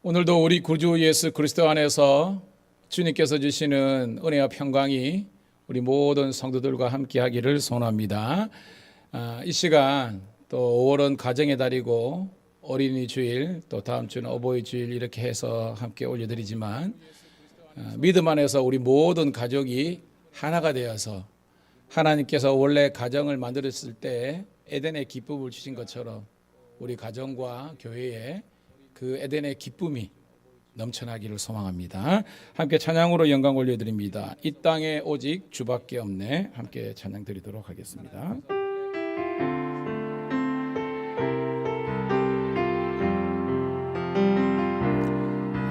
오늘도 우리 구주 예수 그리스도 안에서 주님께서 주시는 은혜와 평강이 우리 모든 성도들과 함께 하기를 소원합니다. 이 시간 또 5월은 가정의 달이고 어린이 주일, 또 다음 주는 어버이 주일 이렇게 해서 함께 올려드리지만 믿음 안에서 우리 모든 가족이 하나가 되어서 하나님께서 원래 가정을 만들었을 때 에덴의 기쁨을 주신 것처럼 우리 가정과 교회에 그 에덴의 기쁨이 넘쳐나기를 소망합니다. 함께 찬양으로 영광 올려드립니다. 이 땅에 오직 주밖에 없네. 함께 찬양 드리도록 하겠습니다.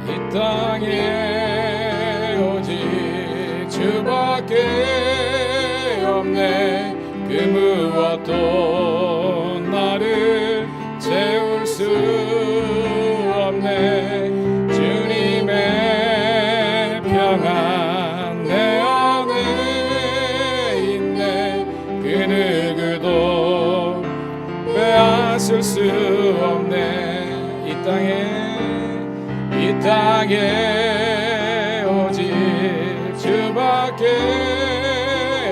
이 땅에 오직 주밖에 없네. 그 무엇도 나를 채울 수 없네. 주님의 평안 내 안에 있네. 그 누구도 빼앗을 수 없네. 이 땅에 오직 주밖에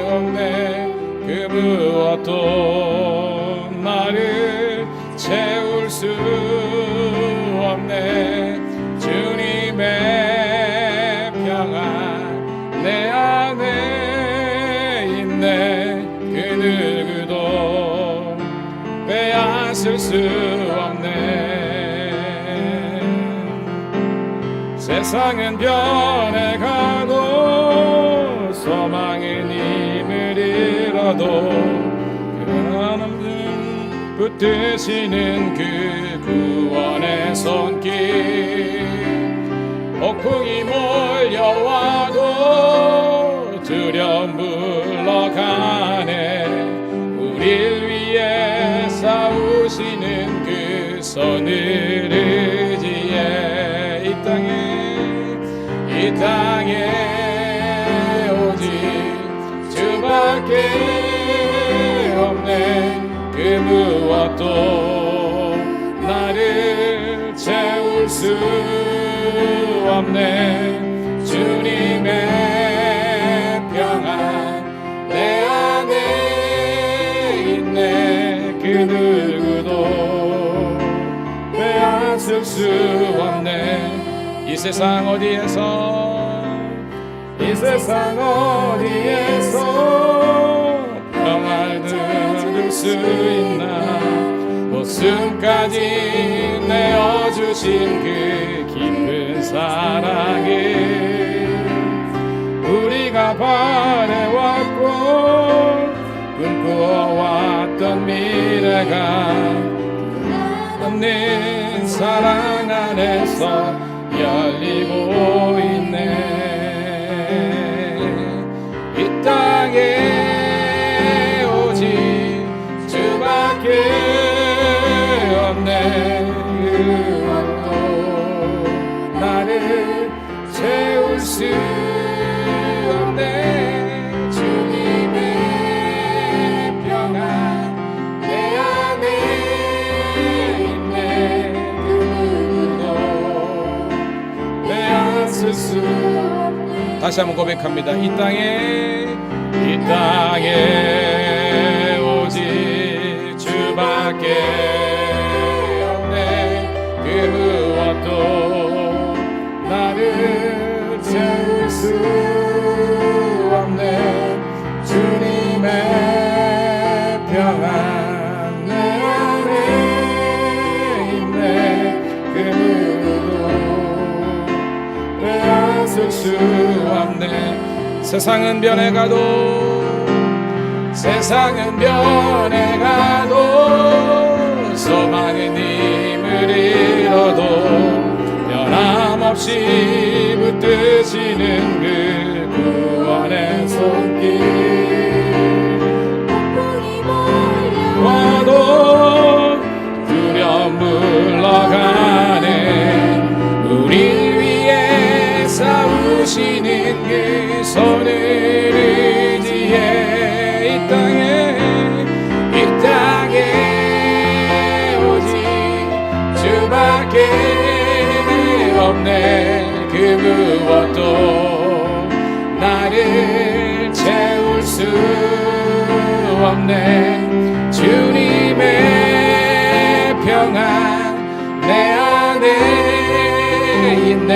없네. 그 무엇도 나를 채울 수 없네. 주님의 평안 내 안에 있네. 그 누구도 빼앗을 수 없네. 세상은 변해가도 소망은 힘을 잃어도 그나없는 붙드시는 그 구원의 손길. 폭풍이 몰려와도 두려움 물러가네. 우릴 위해 싸우시는 그 손을 의지해. 이 땅에 오직 주밖에 없네. 그 무엇도 나를 채울 수 없네. 주님의 평안 내 안에 있네. 그 누구도 빼앗을 수 없네. 이 세상 어디에서 평안을 얻을 수 있나. 목숨까지 내어주신 그 깊은 사랑에 우리가 바래왔고 꿈꾸어왔던 미래가 없는 사랑 안에서 열리고 있네. 이 땅에 오직 주밖에 없네. 그것도 나를 채울 수 없네. 주님의 평안 내 안에 있네. 그 누구도 빼앗을 수 없네. 다시 한번 고백합니다. 이 땅에 오직 주밖에 없네. 그 무엇도 나를 채울 수 없네. 주님의 평안 내 안에 있네. 그 누구도 빼앗을 수 없네. 세상은 변해가도 소망은 힘을 잃어도 변함없이 붙드시는 그 구원의 손길. 폭풍이 몰려와도 두려움 물러가네. 우릴 위해 싸우시는 그 손을 의지해. 이 땅에 오직 주밖에 없네 그 무엇도 나를 채울 수 없네 주님의 평안 내 안에 있네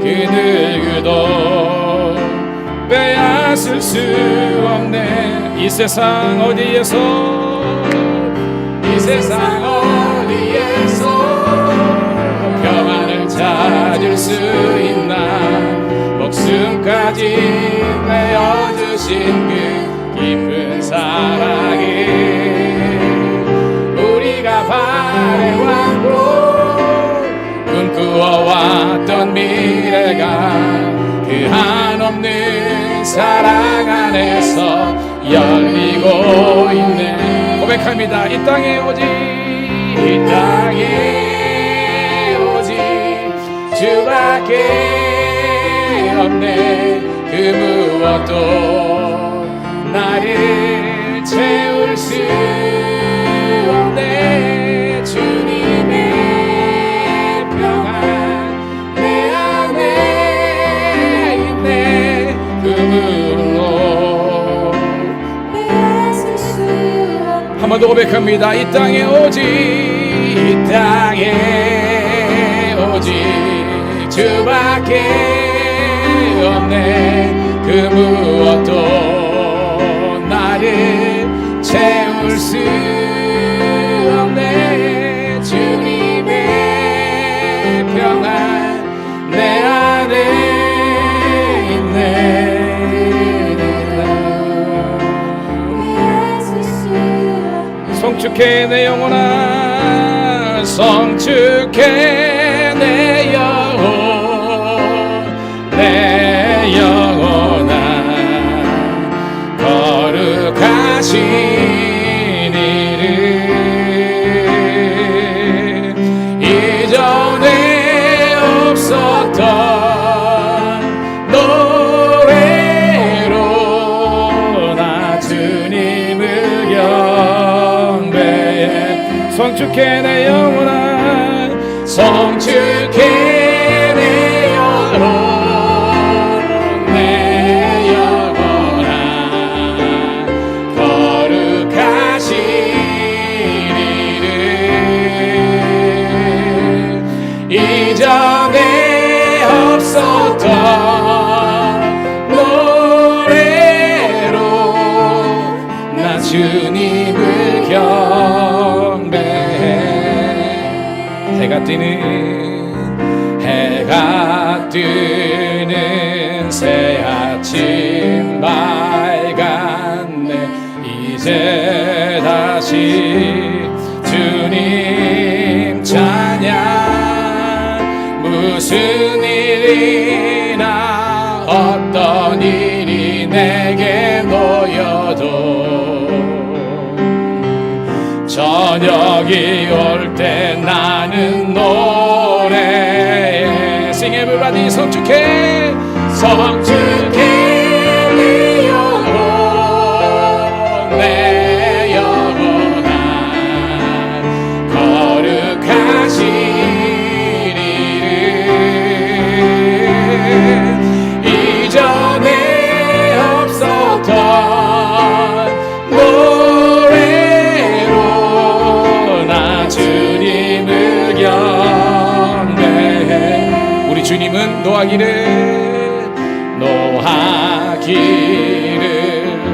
그 누구도 빼앗을 수 없네 이 세상 어디에서 이 세상 어디에서 평안을 찾을 수 있나 목숨까지 내어주신 그 깊은 사랑이 우리가 바래왔고 꿈꾸어왔던 미래가 그 한없는 사랑 안에서 열리고 있네 고백합니다 이 땅에 오직 이 땅에 오직 주밖에 없네 그 무엇도 나를 채울 수 없네 주님의 평안 내 안에 있네 그 한 번 더 고백합니다 이 땅에 오직 이 땅에 오직 주밖에 없네 그 무엇도 나를 채울 수 없네 주님의 평안 내 안에 있네 성축해 내 영혼아 성축해 내 영혼 내 영혼아 거룩하신 이를 이전에 없었던 노래로 나 주님을 경배해 성축해 내 영혼아 성축해 내 영혼 내 영혼아 거룩하신 이를 이전에 없었던 노래로 나 주님을 경배해 해가 뜨는 새 아침 밝았네 이제 다시 주님 찬양 무슨 일이나 어떤 일이 내게 놓여도 저녁이 올 때 나는 노래해 Sing everybody 성축해 성축해 내 영혼 내 영혼아 거룩하신 이를 이전에 없었던 주님은 노하기를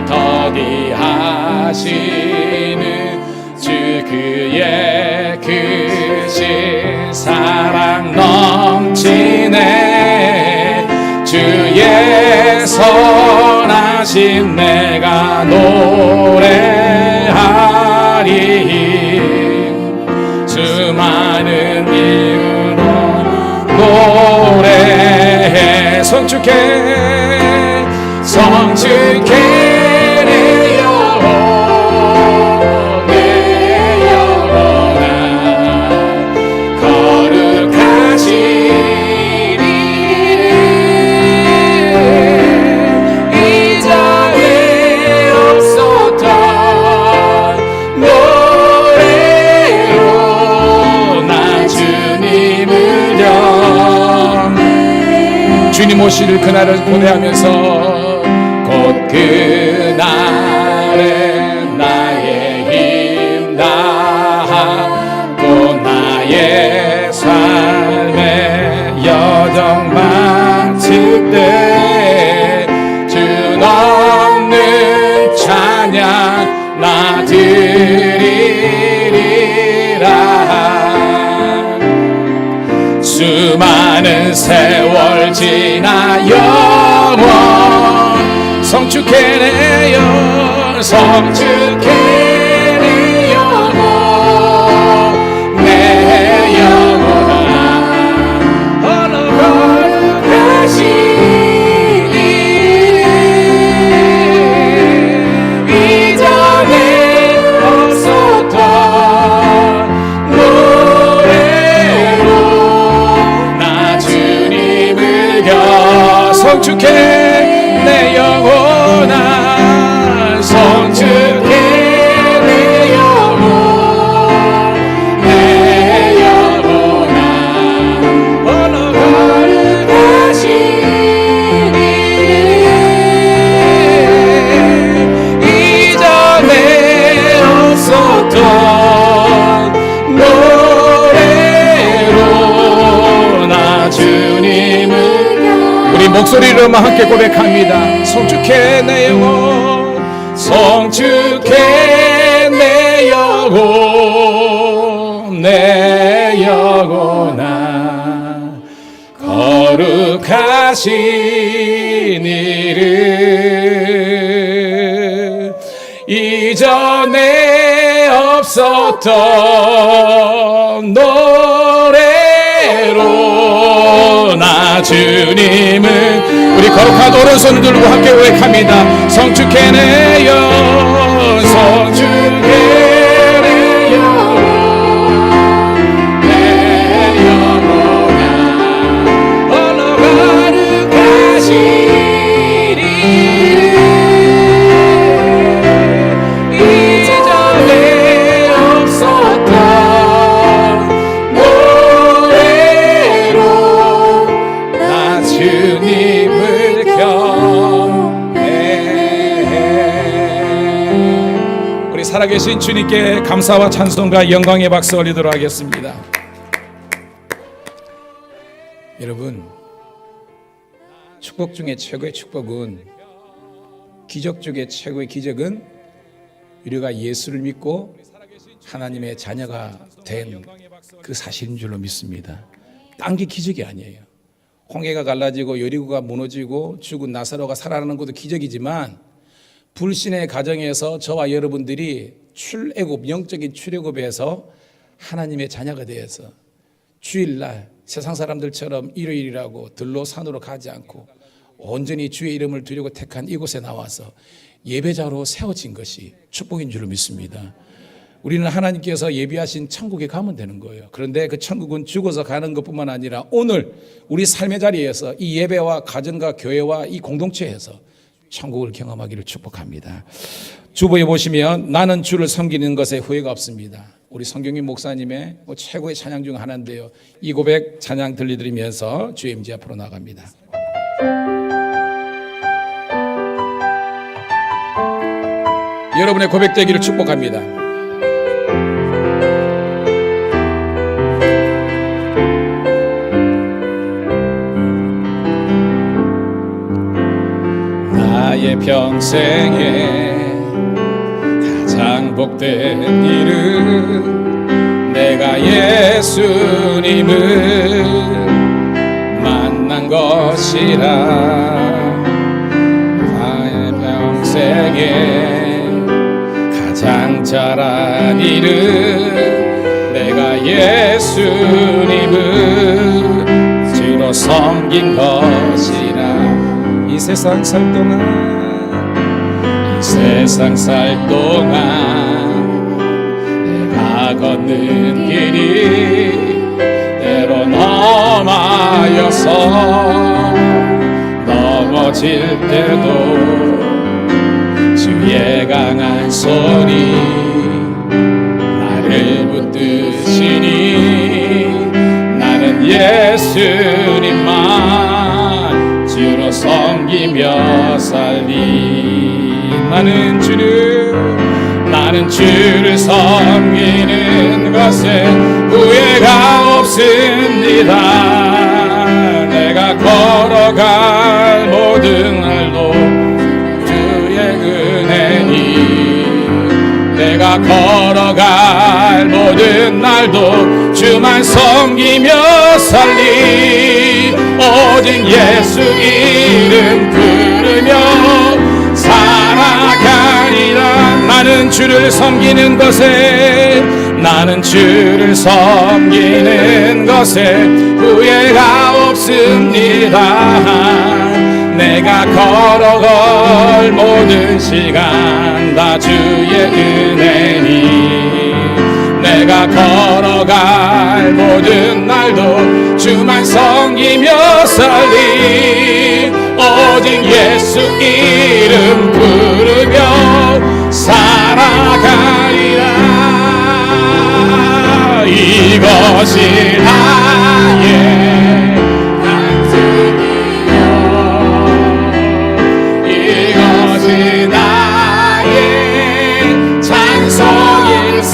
더디하시는 주 그의 크신 사랑 넘치네 주의 선하신 내가 노래하리 수많은 이유로 노래해 성축해 내 영혼 내 영혼아 거룩하신 이를 이전에 없었던 노래로 나 주님을 주님 오실 그날을 고대하면서 곧 그날은 나의 힘 다하고 나의 삶의 여정 마칠 때 주 없는 찬양 나 드리리라. 수많은 세월 지나 영원 성축해내요 성축해내 영혼 내 영혼아 어느 거룩하시니 이전에 없었던 노래로 나 주님을 겨 성축해 내 영혼아 성축해 내 영혼 내 영혼아 어느 거룩하시니 이전에 없었던 노래로 나 주님을 우리 목소리로만 함께 고백합니다. 성축해 내 영혼 성축해 내 영혼 내 영혼아 거룩하신 이름 이전에 없었던 노래로 나 주님을 우리 거룩한 오른손을 들고 함께 고백합니다. 성축해내요 성축해내요 내 영혼아 어느 거룩하신 이름 이전에 없었던 노래로 나 주님을 우리 살아계신 주님께 감사와 찬송과 영광의 박수 올리도록 하겠습니다. 여러분, 축복 중에 최고의 축복은 기적 중에 최고의 기적은 우리가 예수를 믿고 하나님의 자녀가 된 그 사실인 줄로 믿습니다. 딴 게 기적이 아니에요. 홍해가 갈라지고 여리고가 무너지고 죽은 나사로가 살아나는 것도 기적이지만 불신의 가정에서 저와 여러분들이 출애굽 영적인 출애굽에서 하나님의 자녀가 되어서 주일날 세상 사람들처럼 일요일이라고 들로 산으로 가지 않고 온전히 주의 이름을 두려고 택한 이곳에 나와서 예배자로 세워진 것이 축복인 줄로 믿습니다. 우리는 하나님께서 예비하신 천국에 가면 되는 거예요. 그런데 그 천국은 죽어서 가는 것뿐만 아니라 오늘 우리 삶의 자리에서 이 예배와 가정과 교회와 이 공동체에서 천국을 경험하기를 축복합니다. 주보에 보시면 나는 주를 섬기는 것에 후회가 없습니다. 우리 성경인 목사님의 최고의 찬양 중 하나인데요. 이 고백 찬양 들려드리면서 주의 임재 앞으로 나갑니다. 여러분의 고백되기를 축복합니다. 나의 평생에 가장 복된 일은 내가 예수님을 만난 것이라. 나의 평생에 가장 잘한 일은 내가 예수님을 주로 섬긴 것이라. 이 세상 살 동안 내가 걷는 길이 때론 험하여서 넘어질 때도 주의 강한 손이 나를 붙드시니 나는 예수님만 섬기며 살리. 나는 주를 섬기는 것에 후회가 없습니다. 내가 걸어갈 모든 날도 주의 은혜니, 내가 걸어갈 모든 날도 주만 섬기며 살리. 오직 예수 이름 부르며 살아가리라. 나는 주를 섬기는 것에 후회가 없습니다. 내가 걸어갈 모든 시간 다 주의 은혜니, 내가 걸어갈 모든 날도 주만 섬기며 살리. 오직 예수 이름 부르며 살아가리라. 이것이 나의 간증이요, 이것이 나의 찬송일세.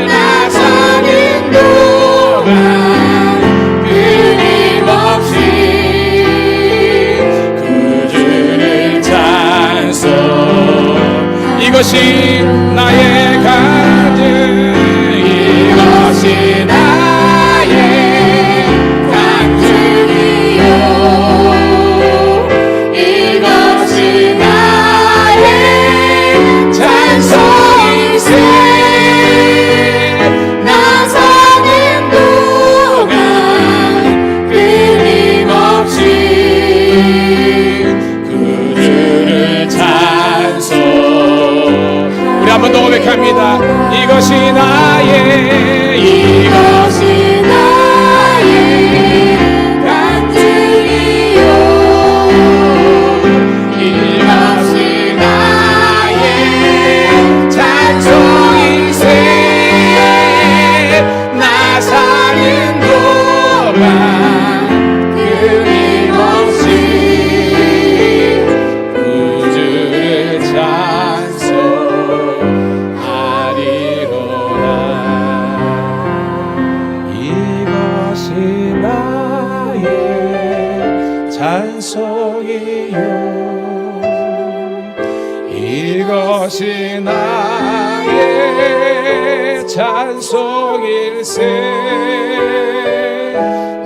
나 사는 동안 끊임없이 구주를 찬송. 이것이 나의 간증, 이것이 나의 간증이요, 이것이 나의 찬송일세. 나 사는 동안 끊임없이 구주를 찬송. 우리 한 번 더 고백합니다. 이것이 나의 간증이요, 이것이 나의 찬송일세. 나 사는 동안 끊임없이 구주를 찬송하리로라. 이것이 나의 찬송이요, 이것이 나의 찬송일세.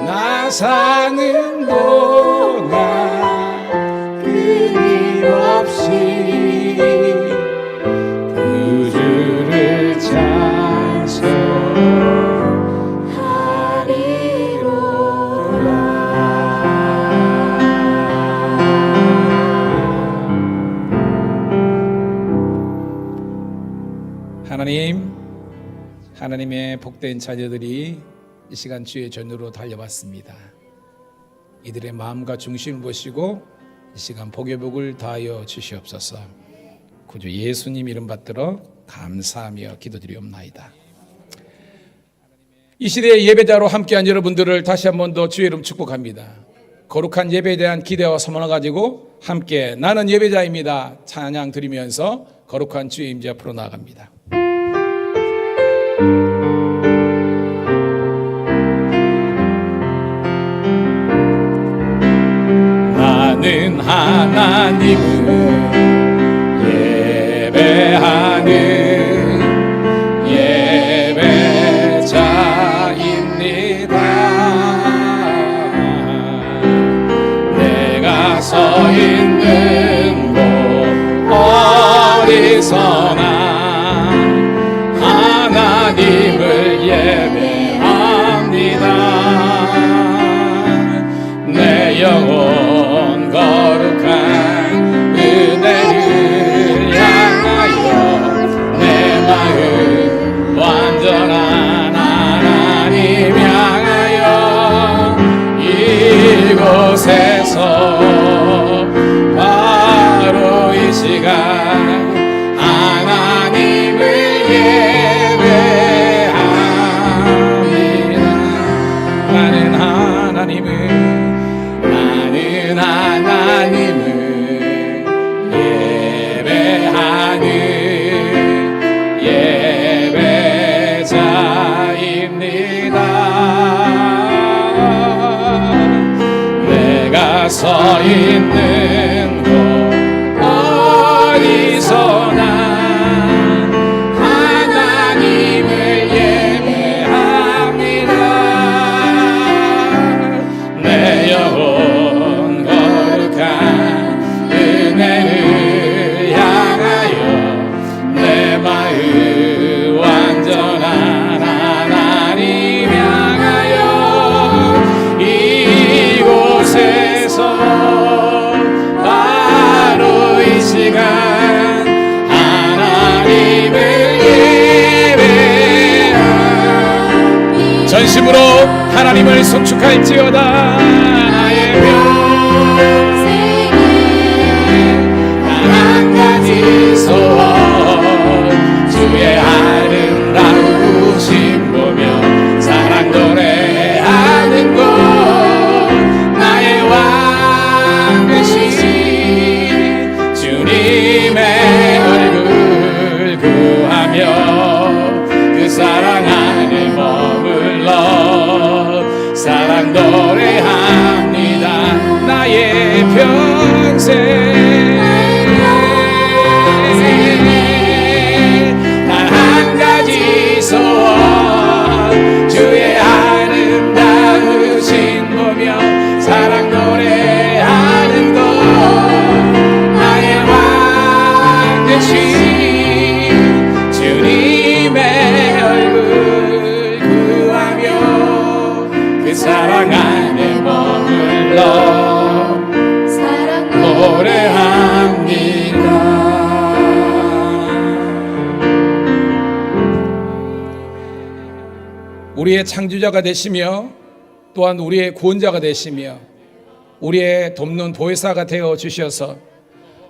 나 사는 동안 끊임없이 구주를 찬송하리로라. 하나님의 복된 자녀들이 이 시간 주의 전으로 달려왔습니다. 이들의 마음과 중심을 보시고 이 시간 복의 복을 다하여 주시옵소서. 구주 예수님 이름 받들어 감사하며 기도드리옵나이다. 이 시대의 예배자로 함께한 여러분들을 다시 한 번 더 주의 이름 축복합니다. 거룩한 예배에 대한 기대와 소망을 가지고 함께 나는 예배자입니다 찬양 드리면서 거룩한 주의 임재 앞으로 나아갑니다. 나는 하나님을 예배하는 예배자입니다. 내가 서 있는 곳 어디서나 하나님을 예배합니다. 내 영혼 거룩한 서 있는 곳 어디서나 하나님을 예배합니다. 내 영혼 거룩한 은혜를 향하여 내 마음 완전한 하나님 향하여 이곳에서 바로 이 시간 하나님을 예배하리. 전심으로 하나님을 송축할지어다. 나의 평생에 단 한 가지 소원 주의 아름다우심 보며 사랑 노래하는 곳 나의 왕 되신 주님의 얼굴 구하며 그 사랑 안에 머물러 사랑 노래합니다. 나의 평생 단 한 가지 소원 주의 아름다우신 보며 사랑 노래하는 것 나의 왕 되신 주님의 얼굴 구하며 그 사랑 안에 머물러 사랑 노래합니다. 우리의 창조자가 되시며 또한 우리의 구원자가 되시며 우리의 돕는 보혜사가 되어 주셔서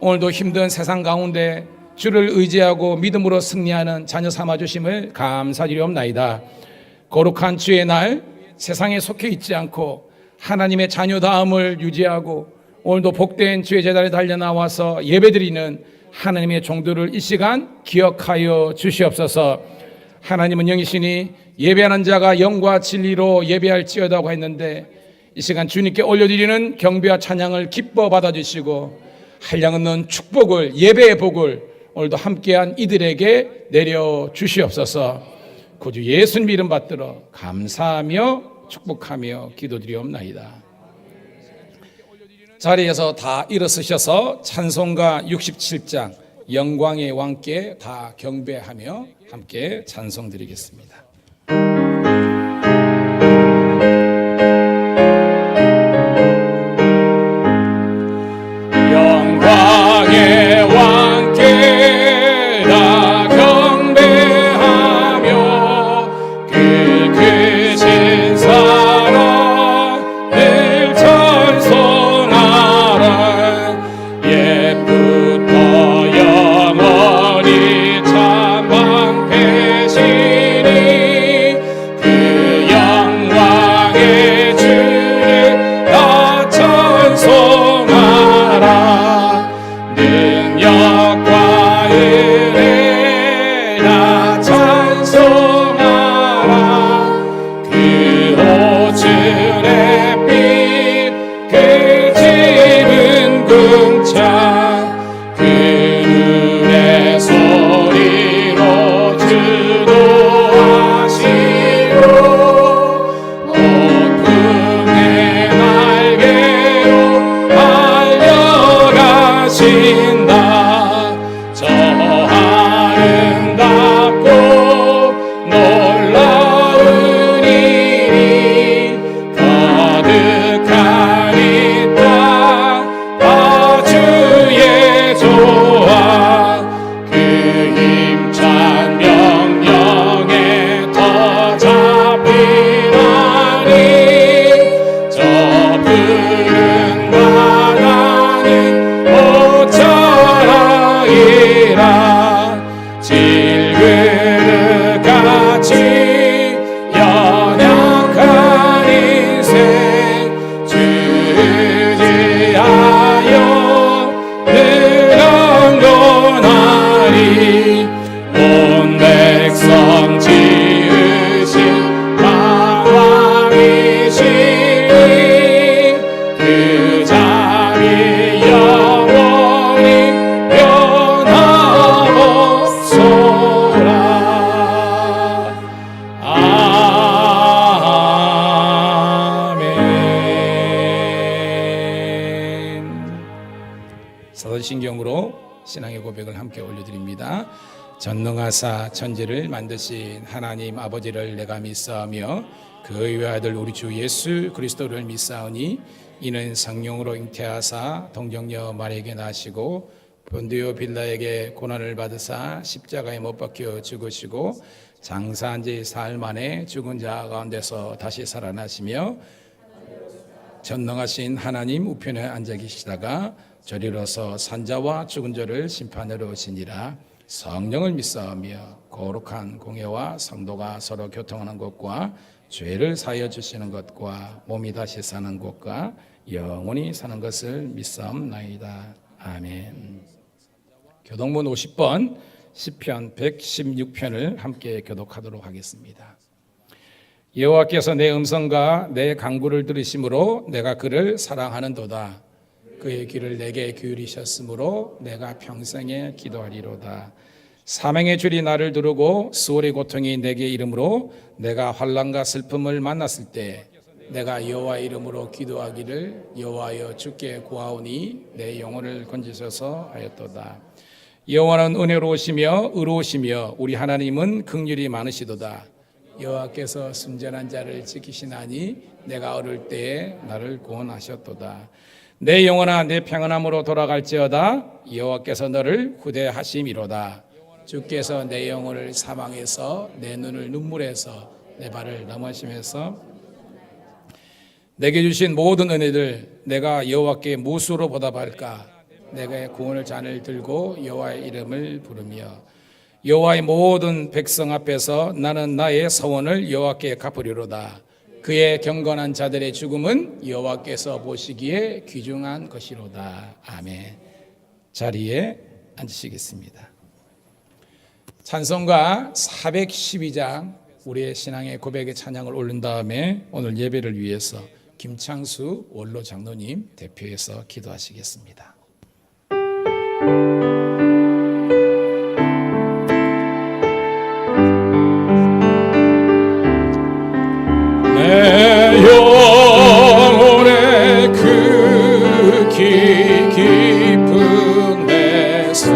오늘도 힘든 세상 가운데 주를 의지하고 믿음으로 승리하는 자녀 삼아 주심을 감사드리옵나이다. 거룩한 주의 날 세상에 속해 있지 않고 하나님의 자녀다움을 유지하고 오늘도 복된 주의 제자리에 달려나와서 예배드리는 하나님의 종들을 이 시간 기억하여 주시옵소서. 하나님은 영이시니 예배하는 자가 영과 진리로 예배할지어다고 했는데 이 시간 주님께 올려드리는 경배와 찬양을 기뻐 받아주시고 한량없는 축복을 예배의 복을 오늘도 함께한 이들에게 내려주시옵소서. 구주 예수님 이름 받들어 감사하며 축복하며 기도드리옵나이다. 자리에서 다 일어서셔서 찬송가 67장 영광의 왕께 다 경배하며 함께 찬송 드리겠습니다. 영광의 왕께 다 경배하며 그 크신 사랑 늘 찬송하라. 옛부터 영원히 참 방패시니 전도신경으로 신앙의 고백을 함께 올려드립니다. 전능하사 천지를 만드신 하나님 아버지를 내가 믿사오며 그 외아들 우리 주 예수 그리스도를 믿사오니 이는 성령으로 잉태하사 동정녀 마리아에게 나시고 본디오 빌라에게 고난을 받으사 십자가에 못 박혀 죽으시고 장사한 지 사흘 만에 죽은 자 가운데서 다시 살아나시며 전능하신 하나님 우편에 앉아 계시다가 저리로서 산자와 죽은 자를 심판하러 오시니라. 성령을 믿사오며 거룩한 공예와 성도가 서로 교통하는 것과 죄를 사하여 주시는 것과 몸이 다시 사는 것과 영원히 사는 것을 믿사옵나이다. 아멘. 교동문 50번 시편 116편을 함께 교독하도록 하겠습니다. 여호와께서 내 음성과 내 간구를 들으심으로 내가 그를 사랑하는도다. 그의 귀를 내게 기울이셨으므로 내가 평생에 기도하리로다. 사명의 줄이 나를 두르고 수월의 고통이 내게 이름으로 내가 환난과 슬픔을 만났을 때 내가 여호와 이름으로 기도하기를 여호와여 주께 구하오니 내 영혼을 건지소서 하였도다. 여호와는 은혜로우시며 의로우시며 우리 하나님은 긍휼이 많으시도다. 여호와께서 순전한 자를 지키시나니 내가 어릴 때에 나를 구원하셨도다. 내 영혼아 내 평안함으로 돌아갈지어다. 여호와께서 너를 후대하심이로다. 주께서 내 영혼을 사망에서 내 눈을 눈물에서 내 발을 넘어심에서 내게 주신 모든 은혜들 내가 여호와께 무엇으로 보답할까? 내가 구원의 잔을 들고 여호와의 이름을 부르며 여호와의 모든 백성 앞에서 나는 나의 서원을 여호와께 갚으리로다. 그의 경건한 자들의 죽음은 여호와께서 보시기에 귀중한 것이로다. 아멘. 자리에 앉으시겠습니다. 찬송가 412장 우리의 신앙의 고백의 찬양을 올린 다음에 오늘 예배를 위해서 김창수 원로 장로님 대표해서 기도하시겠습니다. 내 영혼의 그 깊은 데서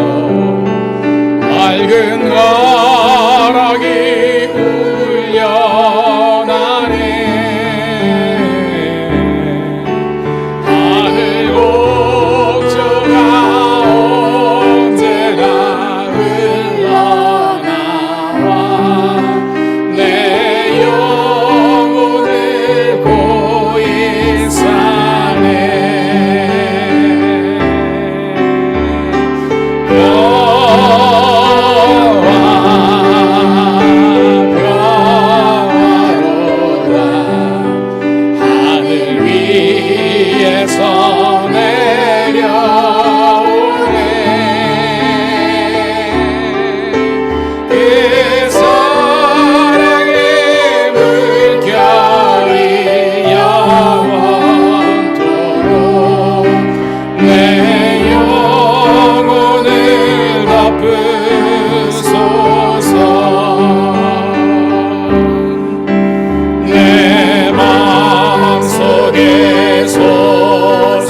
맑은 가락이 울려나네. 하늘 곡조가 언제나 흘러나와 내 영혼을 고이 사네. 내 마음속에 솟아오르는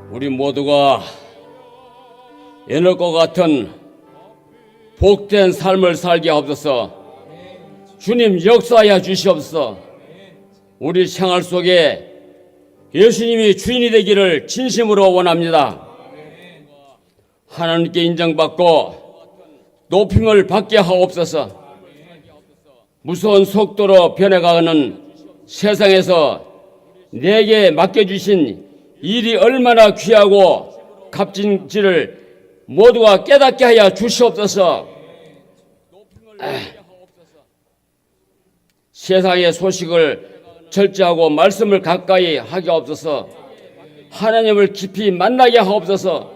우리 모두가 에너과 같은 복된 삶을 살게 하옵소서. 주님 역사하여 주시옵소서. 우리 생활 속에 예수님이 주인이 되기를 진심으로 원합니다. 하나님께 인정받고 높임을 받게 하옵소서. 무서운 속도로 변해가는 세상에서 내게 맡겨주신 일이 얼마나 귀하고 값진지를 모두가 깨닫게 하여 주시옵소서. 세상의 소식을 절제하고 말씀을 가까이 하게 하옵소서. 하나님을 깊이 만나게 하옵소서.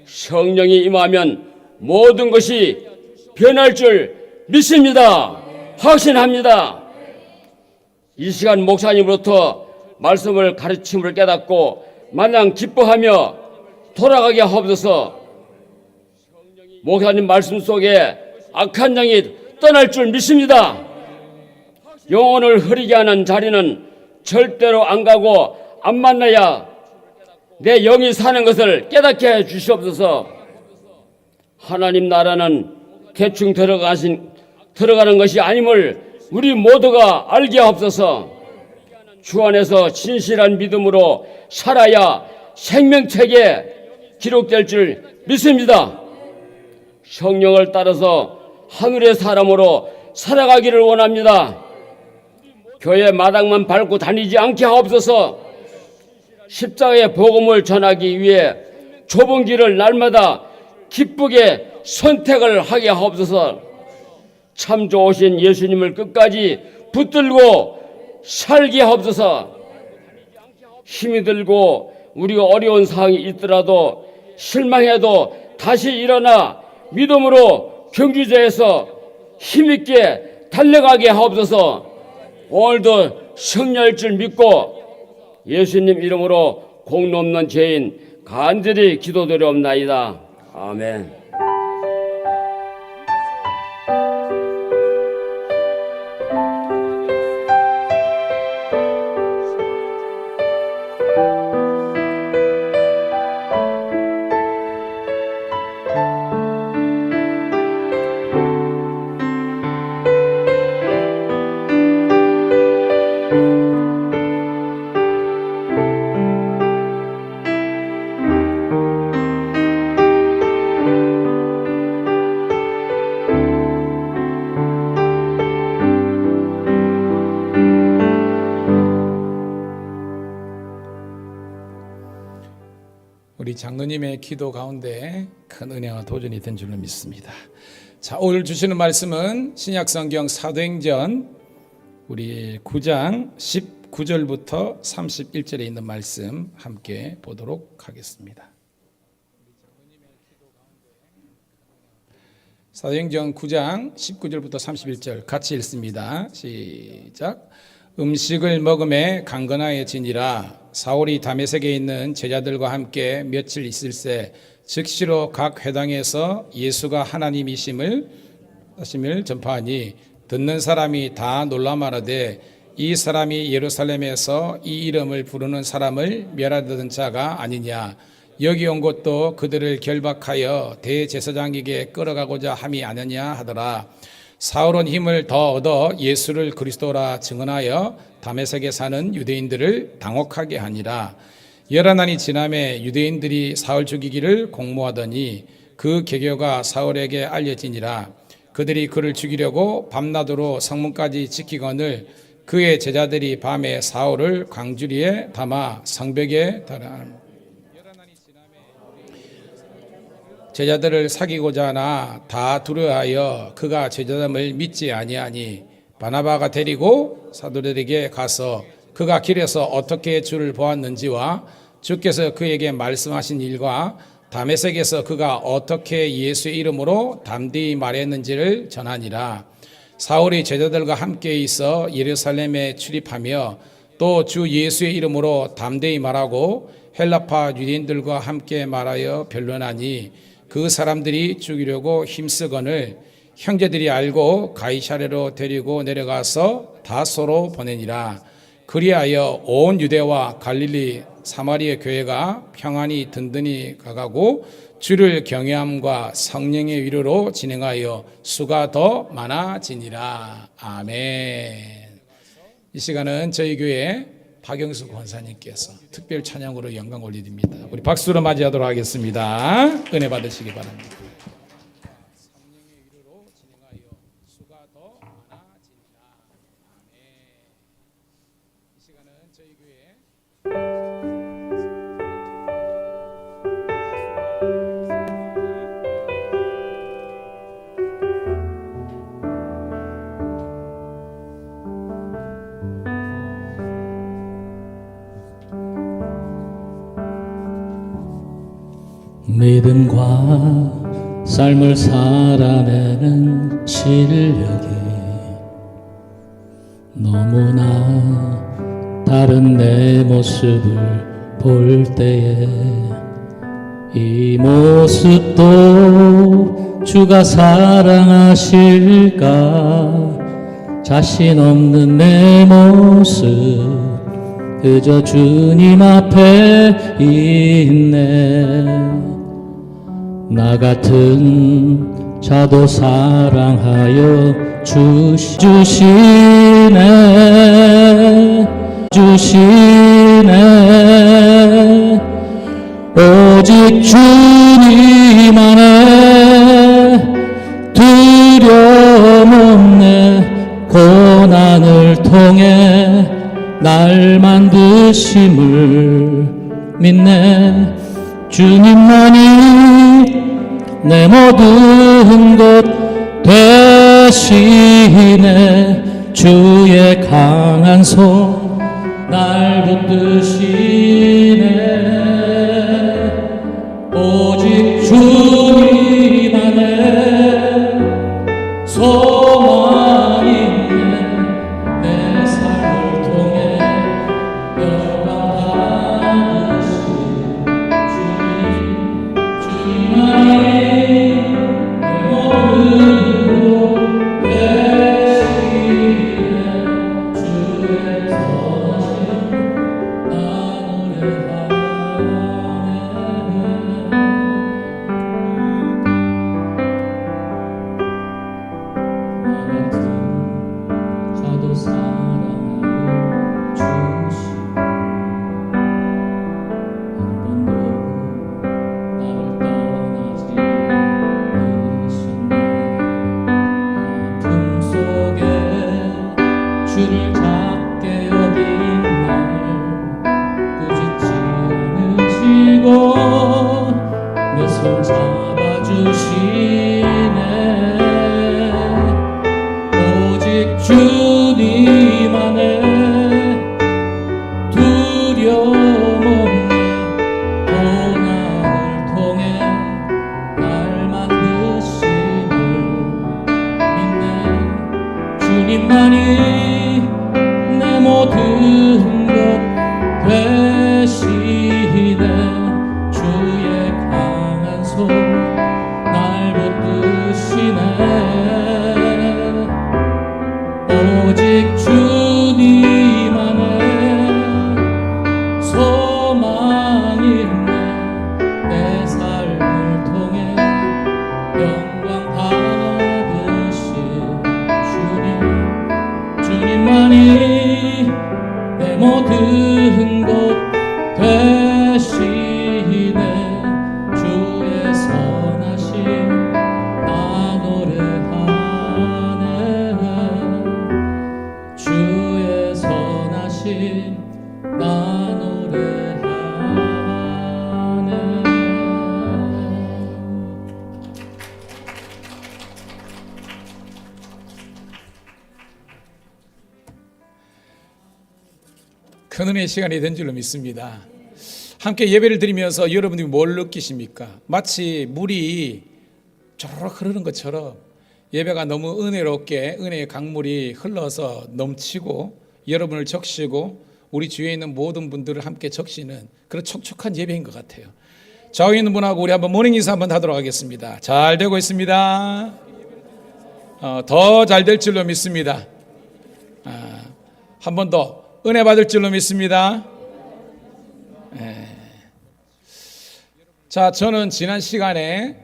성령이 임하면 모든 것이 변할 줄 믿습니다. 확신합니다. 이 시간 목사님으로부터 말씀을 가르침을 깨닫고 마냥 기뻐하며 돌아가게 하옵소서. 목사님 말씀 속에 악한 영이 떠날 줄 믿습니다. 영혼을 흐리게 하는 자리는 절대로 안 가고 안 만나야 내 영이 사는 것을 깨닫게 해 주시옵소서. 하나님 나라는 대충 들어가는 것이 아님을 우리 모두가 알게 하옵소서. 주 안에서 진실한 믿음으로 살아야 생명책에 기록될 줄 믿습니다. 성령을 따라서 하늘의 사람으로 살아가기를 원합니다. 교회 마당만 밟고 다니지 않게 하옵소서. 십자가의 복음을 전하기 위해 좁은 길을 날마다 기쁘게 선택을 하게 하옵소서. 참 좋으신 예수님을 끝까지 붙들고 살게 하옵소서. 힘이 들고 우리가 어려운 상황이 있더라도 실망해도 다시 일어나 믿음으로 경주제에서 힘있게 달려가게 하옵소서. 오늘도 승리할 줄 믿고 예수님 이름으로 공로 없는 죄인 간절히 기도드리옵나이다. 아멘. 우리 장로님의 기도 가운데 큰 은혜와 도전이 된 줄로 믿습니다. 자, 오늘 주시는 말씀은 신약성경 사도행전 우리 9장 19절부터 31절에 있는 말씀 함께 보도록 하겠습니다. 사도행전 9장 19절부터 31절 같이 읽습니다. 시작. 음식을 먹음에 강건하여지니라. 사울이 다메섹에 있는 제자들과 함께 며칠 있을새 즉시로 각 회당에서 예수가 하나님이심을 전파하니 듣는 사람이 다 놀라 말하되 이 사람이 예루살렘에서 이 이름을 부르는 사람을 멸하던 자가 아니냐. 여기 온 것도 그들을 결박하여 대제사장에게 끌어가고자 함이 아니냐 하더라. 사울은 힘을 더 얻어 예수를 그리스도라 증언하여 다메섹에 사는 유대인들을 당혹하게 하니라. 여러 날이 지남에 유대인들이 사울 죽이기를 공모하더니 그 계교가 사울에게 알려지니라. 그들이 그를 죽이려고 밤낮으로 성문까지 지키거늘 그의 제자들이 밤에 사울을 광주리에 담아 성벽에 달아 제자들을 사귀고자 하나 다 두려워하여 그가 제자됨을 믿지 아니하니 바나바가 데리고 사도들에게 가서 그가 길에서 어떻게 주를 보았는지와 주께서 그에게 말씀하신 일과 다메섹에서 그가 어떻게 예수의 이름으로 담대히 말했는지를 전하니라. 사울이 제자들과 함께 있어 예루살렘에 출입하며 또 주 예수의 이름으로 담대히 말하고 헬라파 유대인들과 함께 말하여 변론하니 그 사람들이 죽이려고 힘쓰거늘 형제들이 알고 가이사랴로 데리고 내려가서 다소로 보내니라. 그리하여 온 유대와 갈릴리 사마리아 교회가 평안히 든든히 가가고 주를 경외함과 성령의 위로로 진행하여 수가 더 많아지니라. 아멘. 이 시간은 저희 교회 박영수 권사님께서 특별 찬양으로 영광 올리십니다. 우리 박수로 맞이하도록 하겠습니다. 은혜 받으시기 바랍니다. 성령의 위로로 진행하여 수가 더 많아지니라. 아멘. 이 시간은 저희 교회 믿음과 삶을 살아내는 실력이 너무나 다른 내 모습을 볼 때에 이 모습도 주가 사랑하실까 자신 없는 내 모습 그저 주님 앞에 있네 나 같은 자도 사랑하여 주시네 오직 주님 안에 두려움 없네 고난을 통해 날 만드심을 믿네 주님만이 내 모든 것 되시네 주의 강한 손 날 붙드시네 오직 주님 안에 소망 있네 내 삶을 통해 영광 받으신 주님만이 내 모든 것 되시네 주의 선하심 나 노래하네 자도 사랑하여 주시고 한 번도 나를 떠나지 않으셨네 아픔 속에 주를 작게 여긴 날 꾸짖지 않으시고 내 손 잡아주시네 오직 주님 안에 두려움 없네 고난을 통해 날 만드심을 믿네 주님만이 내 모든 것 되시네 주의 강한 손 날 붙드시네 오직 주님 안에 소망 있네 내 삶을 통해 영광 받으신 주님만이 내 모든 것 되시네 주의 선하심 나 노래하네 주의 선하심 나 노래하네 큰 은혜의 시간이 된 줄로 믿습니다. 함께 예배를 드리면서 여러분들이 뭘 느끼십니까? 마치 물이 쪼르륵 흐르는 것처럼 예배가 너무 은혜롭게 은혜의 강물이 흘러서 넘치고 여러분을 적시고 우리 주위에 있는 모든 분들을 함께 적시는 그런 촉촉한 예배인 것 같아요. 좌우에 있는 분하고 우리 한번 모닝 인사 한번 하도록 하겠습니다. 잘 되고 있습니다. 더 잘 될 줄로 믿습니다. 한 번 더 은혜 받을 줄로 믿습니다. 자, 저는 지난 시간에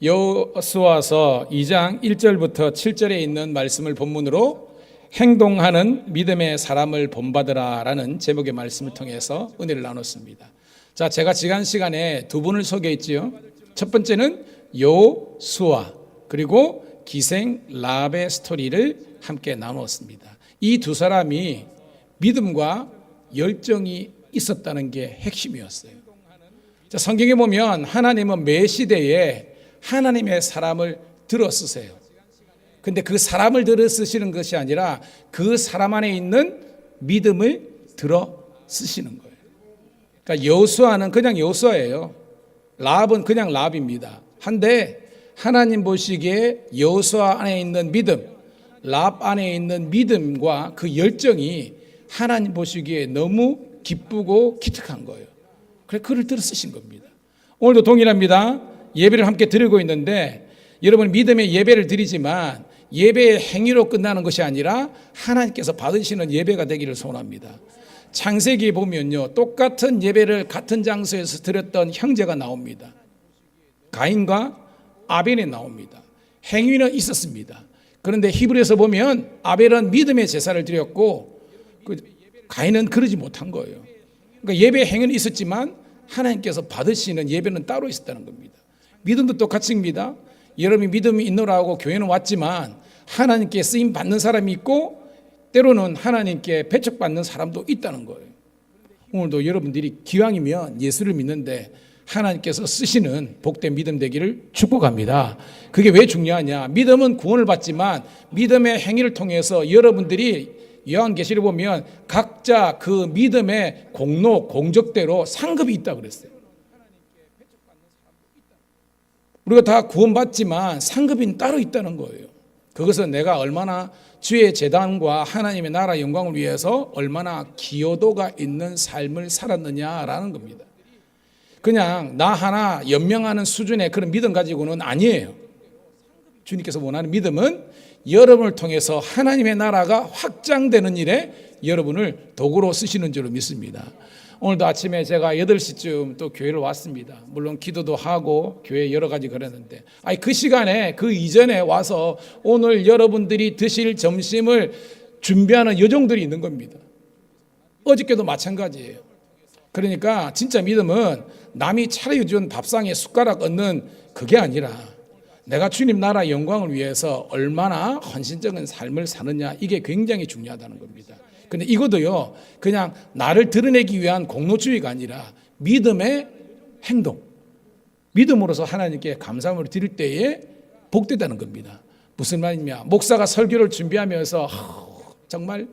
여호수아서 2장 1절부터 7절에 있는 말씀을 본문으로 행동하는 믿음의 사람을 본받으라라는 제목의 말씀을 통해서 은혜를 나눴습니다. 자, 제가 지난 시간에 두 분을 소개했지요. 첫 번째는 여호수아, 그리고 기생 라합의 스토리를 함께 나누었습니다. 이 두 사람이 믿음과 열정이 있었다는 게 핵심이었어요. 자, 성경에 보면 하나님은 매 시대에 하나님의 사람을 들어 쓰세요. 근데 그 사람을 들어 쓰시는 것이 아니라 그 사람 안에 있는 믿음을 들어 쓰시는 거예요. 그러니까 여호수아는 그냥 여호수아예요. 라합은 그냥 라합입니다. 한데 하나님 보시기에 여호수아 안에 있는 믿음, 라합 안에 있는 믿음과 그 열정이 하나님 보시기에 너무 기쁘고 기특한 거예요. 그래서 그를 들어 쓰신 겁니다. 오늘도 동일합니다. 예배를 함께 드리고 있는데 여러분, 믿음의 예배를 드리지만 예배의 행위로 끝나는 것이 아니라 하나님께서 받으시는 예배가 되기를 소원합니다. 창세기에 보면요, 똑같은 예배를 같은 장소에서 드렸던 형제가 나옵니다. 가인과 아벨이 나옵니다. 행위는 있었습니다. 그런데 히브리에서 보면 아벨은 믿음의 제사를 드렸고 가인은 그러지 못한 거예요. 그러니까 예배 행위는 있었지만 하나님께서 받으시는 예배는 따로 있었다는 겁니다. 믿음도 똑같습니다. 여러분이 믿음이 있노라고 교회는 왔지만 하나님께 쓰임 받는 사람이 있고 때로는 하나님께 배척받는 사람도 있다는 거예요. 오늘도 여러분들이 기왕이면 예수를 믿는데 하나님께서 쓰시는 복된 믿음 되기를 축복합니다. 그게 왜 중요하냐? 믿음은 구원을 받지만 믿음의 행위를 통해서 여러분들이 요한계시를 보면 각자 그 믿음의 공로, 공적대로 상급이 있다고 그랬어요. 우리가 다 구원받지만 상급이 따로 있다는 거예요. 그것은 내가 얼마나 주의 재단과 하나님의 나라 영광을 위해서 얼마나 기여도가 있는 삶을 살았느냐라는 겁니다. 그냥 나 하나 연명하는 수준의 그런 믿음 가지고는 아니에요. 주님께서 원하는 믿음은 여러분을 통해서 하나님의 나라가 확장되는 일에 여러분을 도구로 쓰시는 줄로 믿습니다. 오늘도 아침에 제가 8시쯤 또 교회를 왔습니다. 물론 기도도 하고 교회 여러 가지 그랬는데 그 시간에 그 이전에 와서 오늘 여러분들이 드실 점심을 준비하는 여종들이 있는 겁니다. 어저께도 마찬가지예요. 그러니까 진짜 믿음은 남이 차려준 밥상에 숟가락 얹는 그게 아니라 내가 주님 나라 영광을 위해서 얼마나 헌신적인 삶을 사느냐, 이게 굉장히 중요하다는 겁니다. 근데 이것도요, 그냥 나를 드러내기 위한 공로주의가 아니라 믿음의 행동, 믿음으로서 하나님께 감사함을 드릴 때에 복되다는 겁니다. 무슨 말이냐? 목사가 설교를 준비하면서 정말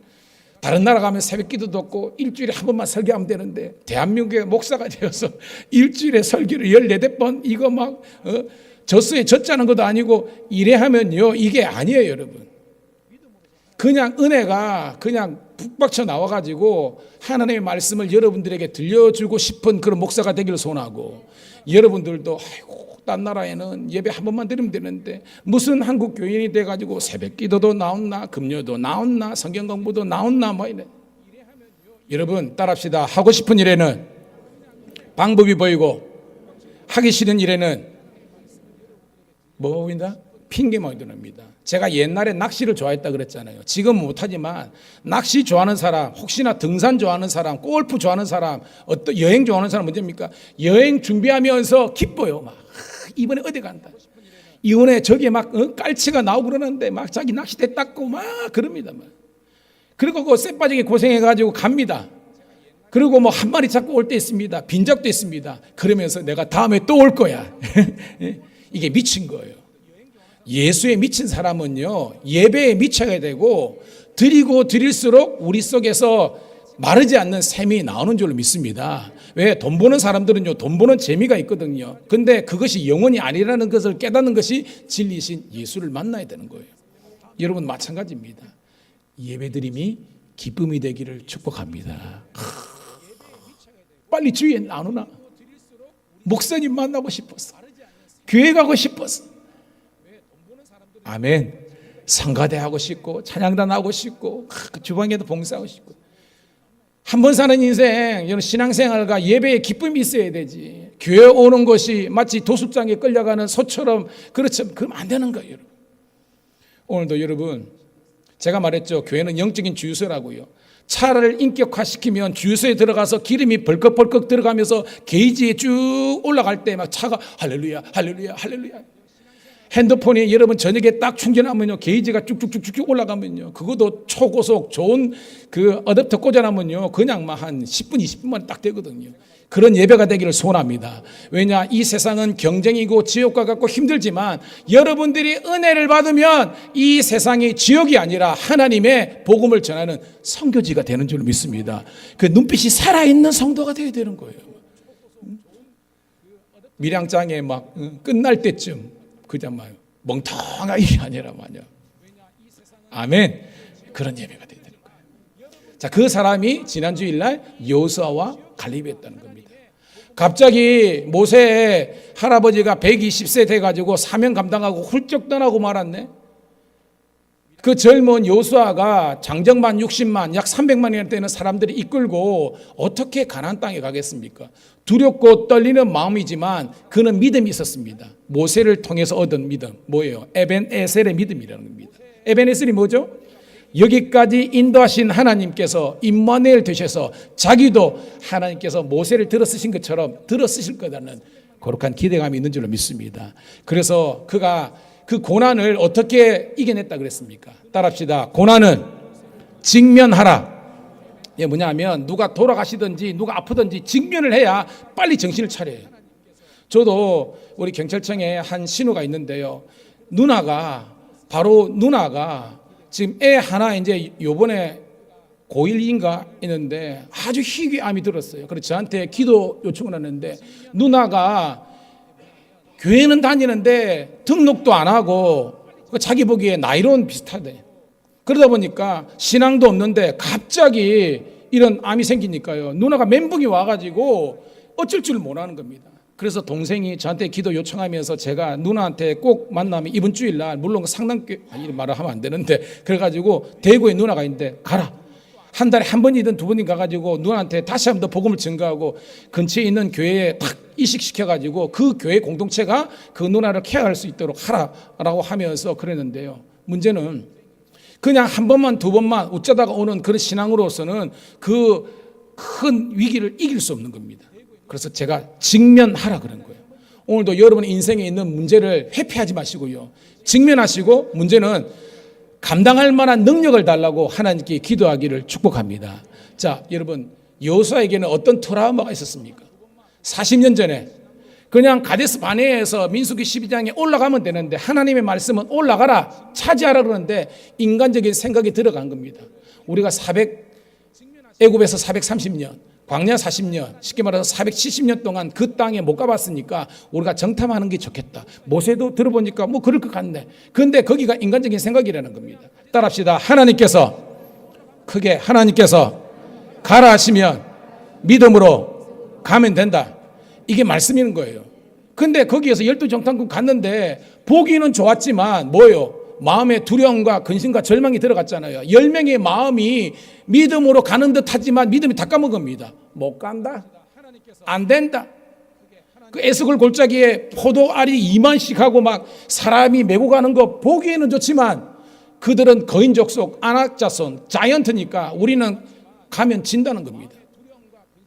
다른 나라 가면 새벽 기도도 없고 일주일에 한 번만 설교하면 되는데 대한민국의 목사가 되어서 일주일에 설교를 14번 이거 막 젖소에 젖자는 것도 아니고 이래 하면요, 이게 아니에요, 여러분. 그냥 은혜가 그냥 북박쳐 나와가지고 하나님의 말씀을 여러분들에게 들려주고 싶은 그런 목사가 되기를 소원하고, 여러분들도 아이고 딴 나라에는 예배 한 번만 드리면 되는데 무슨 한국 교인이 돼가지고 새벽 기도도 나온나, 금요도 나온나, 성경 공부도 나온나 뭐 이래. 여러분 따라합시다. 하고 싶은 일에는 방법이 보이고 하기 싫은 일에는 뭐 보인다? 핑계만 드립니다. 제가 옛날에 낚시를 좋아했다 그랬잖아요. 지금은 못하지만 낚시 좋아하는 사람, 혹시나 등산 좋아하는 사람, 골프 좋아하는 사람, 어떤 여행 좋아하는 사람 문제입니까? 여행 준비하면서 기뻐요. 막 이번에 어디 간다. 이번에 저기 막 깔치가 나오고 그러는데 막 자기 낚싯대 닦고 막 그럽니다. 막. 그리고 그 쎄빠지게 고생해가지고 갑니다. 그리고 뭐 한 마리 잡고 올 때 있습니다. 빈 적도 있습니다. 그러면서 내가 다음에 또 올 거야. 이게 미친 거예요. 예수에 미친 사람은요, 예배에 미쳐야 되고 드리고 드릴수록 우리 속에서 마르지 않는 샘이 나오는 줄로 믿습니다. 왜? 돈 버는 사람들은요, 돈 버는 재미가 있거든요. 근데 그것이 영원이 아니라는 것을 깨닫는 것이 진리신 예수를 만나야 되는 거예요. 여러분 마찬가지입니다. 예배드림이 기쁨이 되기를 축복합니다. 빨리 주위에 나누나? 목사님 만나고 싶었어. 교회 가고 싶었어. 아멘. 성가대 하고 싶고 찬양단 하고 싶고 주방에도 봉사하고 싶고 한 번 사는 인생, 여러분 신앙생활과 예배에 기쁨이 있어야 되지. 교회 오는 것이 마치 도수장에 끌려가는 소처럼 그렇죠. 그러면 안 되는 거예요. 여러분. 오늘도 여러분 제가 말했죠. 교회는 영적인 주유소라고요. 차를 인격화시키면 주유소에 들어가서 기름이 벌컥벌컥 들어가면서 게이지에 쭉 올라갈 때 막 차가 할렐루야 할렐루야 할렐루야. 핸드폰이 여러분 저녁에 딱 충전하면요 게이지가 쭉쭉쭉쭉 올라가면요 그것도 초고속 좋은 그 어댑터 꽂아놓으면요 그냥 막 한 10분 20분만 딱 되거든요. 그런 예배가 되기를 소원합니다. 왜냐 이 세상은 경쟁이고 지옥과 같고 힘들지만 여러분들이 은혜를 받으면 이 세상이 지옥이 아니라 하나님의 복음을 전하는 선교지가 되는 줄 믿습니다. 그 눈빛이 살아있는 성도가 되어야 되는 거예요. 밀양장에 막 끝날 때쯤 그냥 막 멍텅하게 아니라 말이야. 아멘. 그런 예배가 되는 거예요. 자, 그 사람이 지난 주일날 여호수아와 갈렙이었다는 겁니다. 갑자기 모세의 할아버지가 120세 돼가지고 사명 감당하고 훌쩍 떠나고 말았네. 그 젊은 여호수아가 장정만 60만 약 300만이나 되는 사람들이 이끌고 어떻게 가나안 땅에 가겠습니까? 두렵고 떨리는 마음이지만 그는 믿음이 있었습니다. 모세를 통해서 얻은 믿음 뭐예요? 에벤에셀의 믿음이라는 겁니다. 에벤에셀이 뭐죠? 여기까지 인도하신 하나님께서 임마누엘 되셔서 자기도 하나님께서 모세를 들어 쓰신 것처럼 들어 쓰실 거라는 거룩한 기대감이 있는 줄로 믿습니다. 그래서 그가 그 고난을 어떻게 이겨냈다 그랬습니까? 따라합시다. 고난은 직면하라. 이게 뭐냐면 누가 돌아가시든지 누가 아프든지 직면을 해야 빨리 정신을 차려요. 저도 우리 경찰청에 한 신우가 있는데요. 누나가 지금 애 하나 이제 요번에 고1인가 있는데 아주 희귀암이 들었어요. 그래서 저한테 기도 요청을 했는데 누나가 교회는 다니는데 등록도 안 하고 자기 보기에 나이로는 비슷하대. 그러다 보니까 신앙도 없는데 갑자기 이런 암이 생기니까요. 누나가 멘붕이 와가지고 어쩔 줄 모르는 겁니다. 그래서 동생이 저한테 기도 요청하면서 제가 누나한테 꼭 만나면 이번 주일날 물론 상담교 이런 말을 하면 안 되는데 그래가지고 대구에 누나가 있는데 가라. 한 달에 한 번이든 두 번이든 가가지고 누나한테 다시 한 번 더 복음을 증거하고 근처에 있는 교회에 딱 이식시켜가지고 그 교회 공동체가 그 누나를 케어할 수 있도록 하라라고 하면서 그랬는데요. 문제는 그냥 한 번만 두 번만 웃자다가 오는 그런 신앙으로서는 그 큰 위기를 이길 수 없는 겁니다. 그래서 제가 직면하라 그런 거예요. 오늘도 여러분 인생에 있는 문제를 회피하지 마시고요. 직면하시고 문제는 감당할 만한 능력을 달라고 하나님께 기도하기를 축복합니다. 자, 여러분 여호수아에게는 어떤 트라우마가 있었습니까? 40년 전에 그냥 가데스 바네에서 민수기 12장에 올라가면 되는데 하나님의 말씀은 올라가라 차지하라 그러는데 인간적인 생각이 들어간 겁니다. 우리가 애굽에서 430년 광야 40년 쉽게 말해서 470년 동안 그 땅에 못 가봤으니까 우리가 정탐하는 게 좋겠다. 모세도 들어보니까 뭐 그럴 것 같네. 그런데 거기가 인간적인 생각이라는 겁니다. 따라합시다. 크게 하나님께서 가라 하시면 믿음으로 가면 된다. 이게 말씀인 거예요. 근데 거기에서 12정탐꾼 갔는데 보기는 좋았지만 뭐예요? 마음에 두려움과 근심과 절망이 들어갔잖아요. 10명의 마음이 믿음으로 가는 듯 하지만 믿음이 다 까먹습니다. 못 간다. 안 된다. 그 에스골 골짜기에 포도알이 2만씩 하고 막 사람이 메고 가는 거 보기에는 좋지만 그들은 거인족 속 아낙자손 자이언트니까 우리는 가면 진다는 겁니다.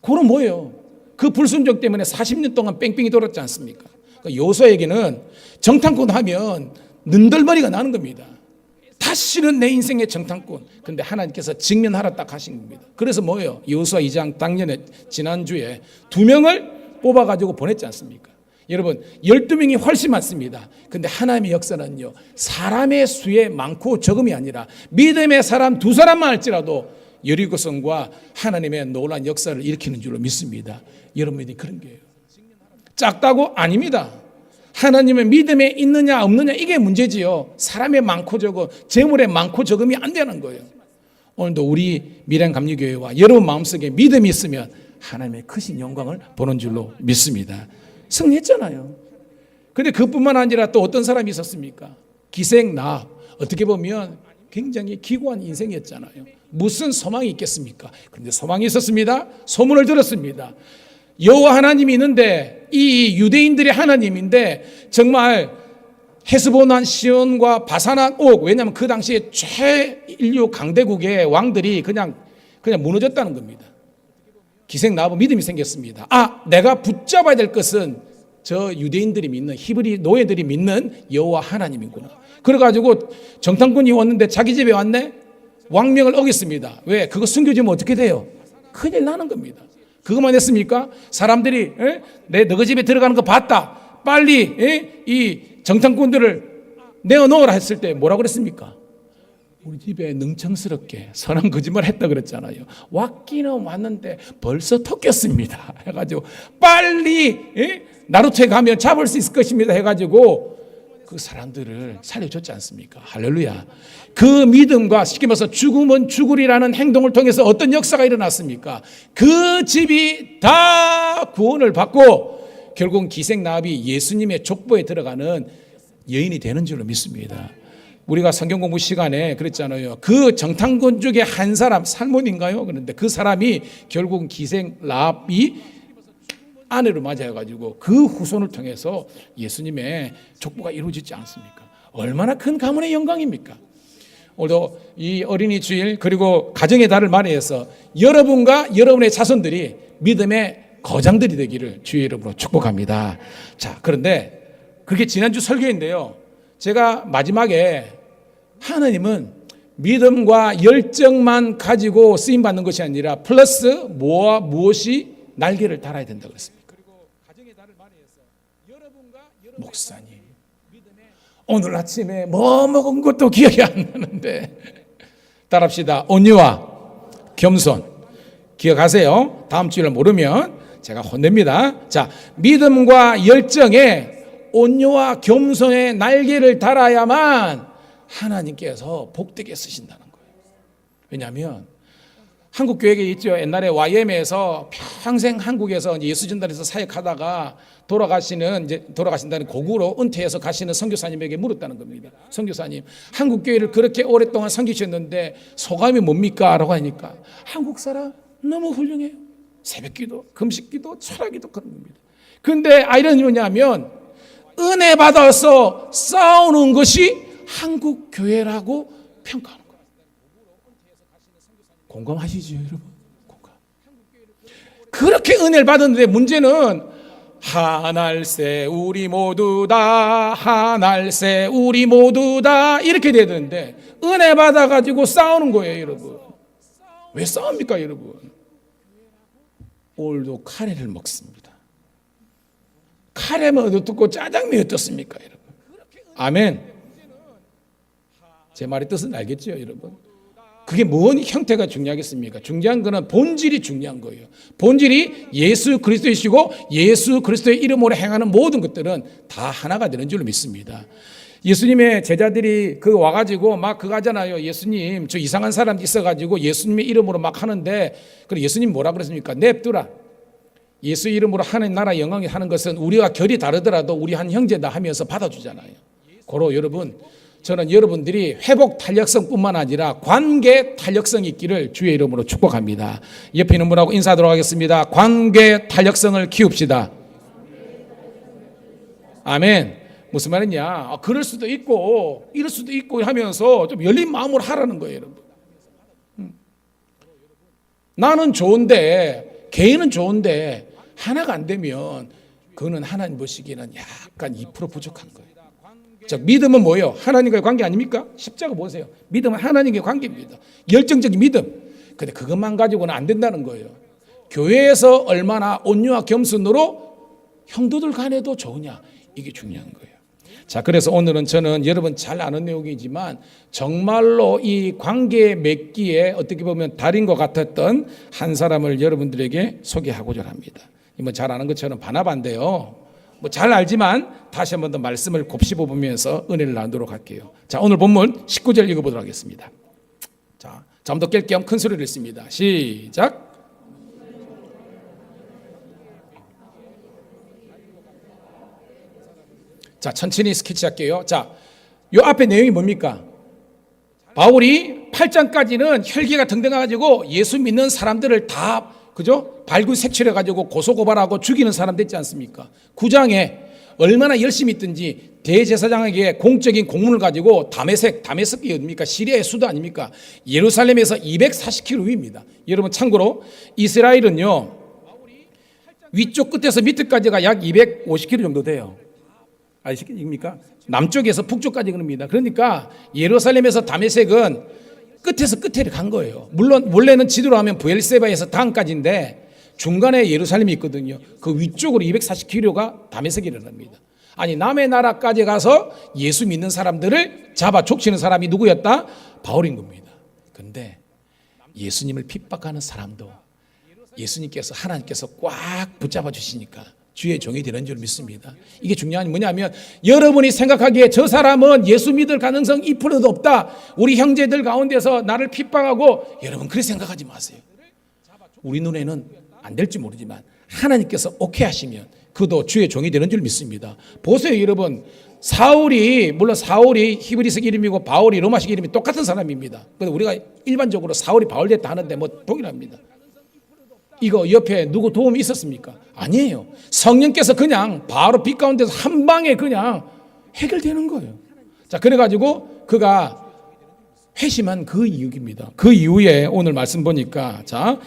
그럼 뭐예요? 그 불순종 때문에 40년 동안 뺑뺑이 돌았지 않습니까? 여호수아에게는 정탐꾼 하면 는덜머리가 나는 겁니다. 다시는 내 인생의 정탐꾼. 근데 하나님께서 직면하라 딱 하신 겁니다. 그래서 뭐예요? 여호수아 2장 당년에 지난주에 2명을 뽑아가지고 보냈지 않습니까? 여러분 12명이 훨씬 많습니다. 근데 하나님의 역사는요 사람의 수에 많고 적음이 아니라 믿음의 사람 2사람만 할지라도 여리고성과 하나님의 놀라운 역사를 일으키는 줄로 믿습니다. 여러분이 그런 거예요. 작다고? 아닙니다. 하나님의 믿음에 있느냐 없느냐 이게 문제지요. 사람의 많고 적음, 재물의 많고 적음이 안 되는 거예요. 오늘도 우리 밀양감리교회와 여러분 마음속에 믿음이 있으면 하나님의 크신 영광을 보는 줄로 믿습니다. 승리했잖아요. 그런데 그뿐만 아니라 또 어떤 사람이 있었습니까? 기생나합. 어떻게 보면 굉장히 기구한 인생이었잖아요. 무슨 소망이 있겠습니까? 그런데 소망이 있었습니다. 소문을 들었습니다. 여호와 하나님이 있는데, 이 유대인들의 하나님인데 정말 헤스본한 시온과 바산한 옥, 왜냐하면 그 당시에 최인류 강대국의 왕들이 그냥 무너졌다는 겁니다. 기생나무 믿음이 생겼습니다. 내가 붙잡아야 될 것은 저 유대인들이 믿는, 히브리 노예들이 믿는 여호와 하나님이구나. 그래가지고 정탐꾼이 왔는데 자기 집에 왔네? 왕명을 어겼습니다. 왜? 그거 숨겨지면 어떻게 돼요? 큰일 나는 겁니다. 그것만 했습니까? 사람들이 너희 집에 들어가는 거 봤다, 빨리 이 정탐꾼들을 내어놓으라 했을 때 뭐라고 그랬습니까? 우리 집에 능청스럽게 선한 거짓말 했다 그랬잖아요. 왔기는 왔는데 벌써 톡겼습니다 해가지고 빨리 나루토에 가면 잡을 수 있을 것입니다 해가지고 그 사람들을 살려줬지 않습니까? 할렐루야. 그 믿음과 쉽게 말해서 죽으면 죽으리라는 행동을 통해서 어떤 역사가 일어났습니까? 그 집이 다 구원을 받고 결국 기생나합이 예수님의 족보에 들어가는 여인이 되는 줄로 믿습니다. 우리가 성경 공부 시간에 그랬잖아요. 그 정탐꾼 중에 한 사람, 살몬인가요? 그런데 그 사람이 결국 기생라합이 아내를 맞아가지고 그 후손을 통해서 예수님의 족보가 이루어지지 않습니까? 얼마나 큰 가문의 영광입니까? 오늘도 이 어린이 주일 그리고 가정의 달을 맞이해서 여러분과 여러분의 자손들이 믿음의 거장들이 되기를 주의 이름으로 축복합니다. 자, 그런데 그게 지난주 설교인데요. 제가 마지막에 하나님은 믿음과 열정만 가지고 쓰임받는 것이 아니라 플러스 뭐와 무엇이 날개를 달아야 된다고 그랬습니까? 목사님, 오늘 아침에 뭐 먹은 것도 기억이 안 나는데 따라합시다. 온유와 겸손 기억하세요. 다음 주일 모르면 제가 혼냅니다. 자, 믿음과 열정에 온유와 겸손의 날개를 달아야만 하나님께서 복되게 쓰신다는 거예요. 왜냐하면 한국 교회에 있죠. 옛날에 YM에서 평생 한국에서 예수 전달에서 사역하다가 돌아가신다는 고국으로 은퇴해서 가시는 선교사님에게 물었다는 겁니다. 선교사님, 한국 교회를 그렇게 오랫동안 섬기셨는데 소감이 뭡니까? 라고 하니까 한국 사람 너무 훌륭해요. 새벽기도, 금식기도, 철학기도 그런 겁니다. 근데 아이러니 뭐냐면 은혜 받아서 싸우는 것이 한국 교회라고 평가하는 거예요. 공감하시죠, 여러분? 공감. 그렇게 은혜를 받았는데 문제는 하날세 우리 모두 다, 하날세 우리 모두 다 이렇게 돼야 되는데 은혜 받아가지고 싸우는 거예요, 여러분. 왜 싸웁니까, 여러분? 오늘도 카레를 먹습니다. 카레면 어떻고 짜장면이 어떻습니까, 여러분? 아멘. 제 말의 뜻은 알겠죠, 여러분? 그게 뭔 형태가 중요하겠습니까? 중요한 거는 본질이 중요한 거예요. 본질이 예수 그리스도이시고 예수 그리스도의 이름으로 행하는 모든 것들은 다 하나가 되는 줄로 믿습니다. 예수님의 제자들이 와가지고 막 그거 하잖아요. 예수님, 저 이상한 사람 있어가지고 예수님의 이름으로 막 하는데, 그래 예수님 뭐라 그랬습니까? 냅두라. 예수 이름으로 하는 나라 영광이 하는 것은 우리가 결이 다르더라도 우리 한 형제다 하면서 받아주잖아요. 고로 여러분, 저는 여러분들이 회복 탄력성뿐만 아니라 관계 탄력성이 있기를 주의 이름으로 축복합니다. 옆에 있는 분하고 인사하도록 하겠습니다. 관계 탄력성을 키웁시다. 아멘. 무슨 말이냐? 그럴 수도 있고 이럴 수도 있고 하면서 좀 열린 마음으로 하라는 거예요, 여러분. 나는 좋은데, 개인은 좋은데 하나가 안 되면 그거는 하나님 보시기에는 약간 2% 부족한 거예요. 자, 믿음은 뭐예요? 하나님과의 관계 아닙니까? 십자가 보세요. 믿음은 하나님과의 관계입니다. 열정적인 믿음. 근데 그것만 가지고는 안 된다는 거예요. 교회에서 얼마나 온유와 겸손으로 형도들 간에도 좋으냐, 이게 중요한 거예요. 자, 그래서 오늘은 저는 여러분 잘 아는 내용이지만 정말로 이 관계 맺기에 어떻게 보면 달인 것 같았던 한 사람을 여러분들에게 소개하고자 합니다. 잘 아는 것처럼 반합한데요. 잘 알지만 다시 한 번 더 말씀을 곱씹어 보면서 은혜를 나누도록 할게요. 자, 오늘 본문 19절 읽어보도록 하겠습니다. 자, 잠도 깰 겸 큰 소리를 읽습니다. 시작. 자, 천천히 스케치할게요. 자, 요 앞에 내용이 뭡니까? 바울이 8장까지는 혈기가 등등해가지고 예수 믿는 사람들을 다 그죠? 발굴색출해가지고 고소고발하고 죽이는 사람 됐지 않습니까? 9장에 얼마나 열심히 있든지 대제사장에게 공적인 공문을 가지고 다메섹이 어딥니까? 시리아의 수도 아닙니까? 예루살렘에서 240km 위입니다. 여러분 참고로 이스라엘은요 위쪽 끝에서 밑에까지가 약 250km 정도 돼요. 아십니까? 남쪽에서 북쪽까지 그럽니다. 그러니까 예루살렘에서 다메섹은 끝에서 끝에 간 거예요. 물론 원래는 지도로 하면 부엘세바에서 단까지인데 중간에 예루살렘이 있거든요. 그 위쪽으로 240km가 다메섹이라는 겁니다. 아니 남의 나라까지 가서 예수 믿는 사람들을 잡아 족치는 사람이 누구였다? 바울인 겁니다. 그런데 예수님을 핍박하는 사람도 예수님께서 하나님께서 꽉 붙잡아 주시니까 주의 종이 되는 줄 믿습니다. 이게 중요한 뭐냐면 여러분이 생각하기에 저 사람은 예수 믿을 가능성 2%도 없다. 우리 형제들 가운데서 나를 핍박하고 여러분 그렇게 생각하지 마세요. 우리 눈에는 안 될지 모르지만 하나님께서 오케이 하시면 그도 주의 종이 되는 줄 믿습니다. 보세요 여러분 물론 사울이 히브리식 이름이고 바울이 로마식 이름이 똑같은 사람입니다. 그런데 우리가 일반적으로 사울이 바울 됐다 하는데 뭐 동일합니다. 이거 옆에 누구 도움이 있었습니까? 아니에요. 성령께서 그냥 바로 빛 가운데서 한 방에 그냥 해결되는 거예요. 자, 그래가지고 그가 회심한 그 이유입니다. 그 이후에 오늘 말씀 보니까 자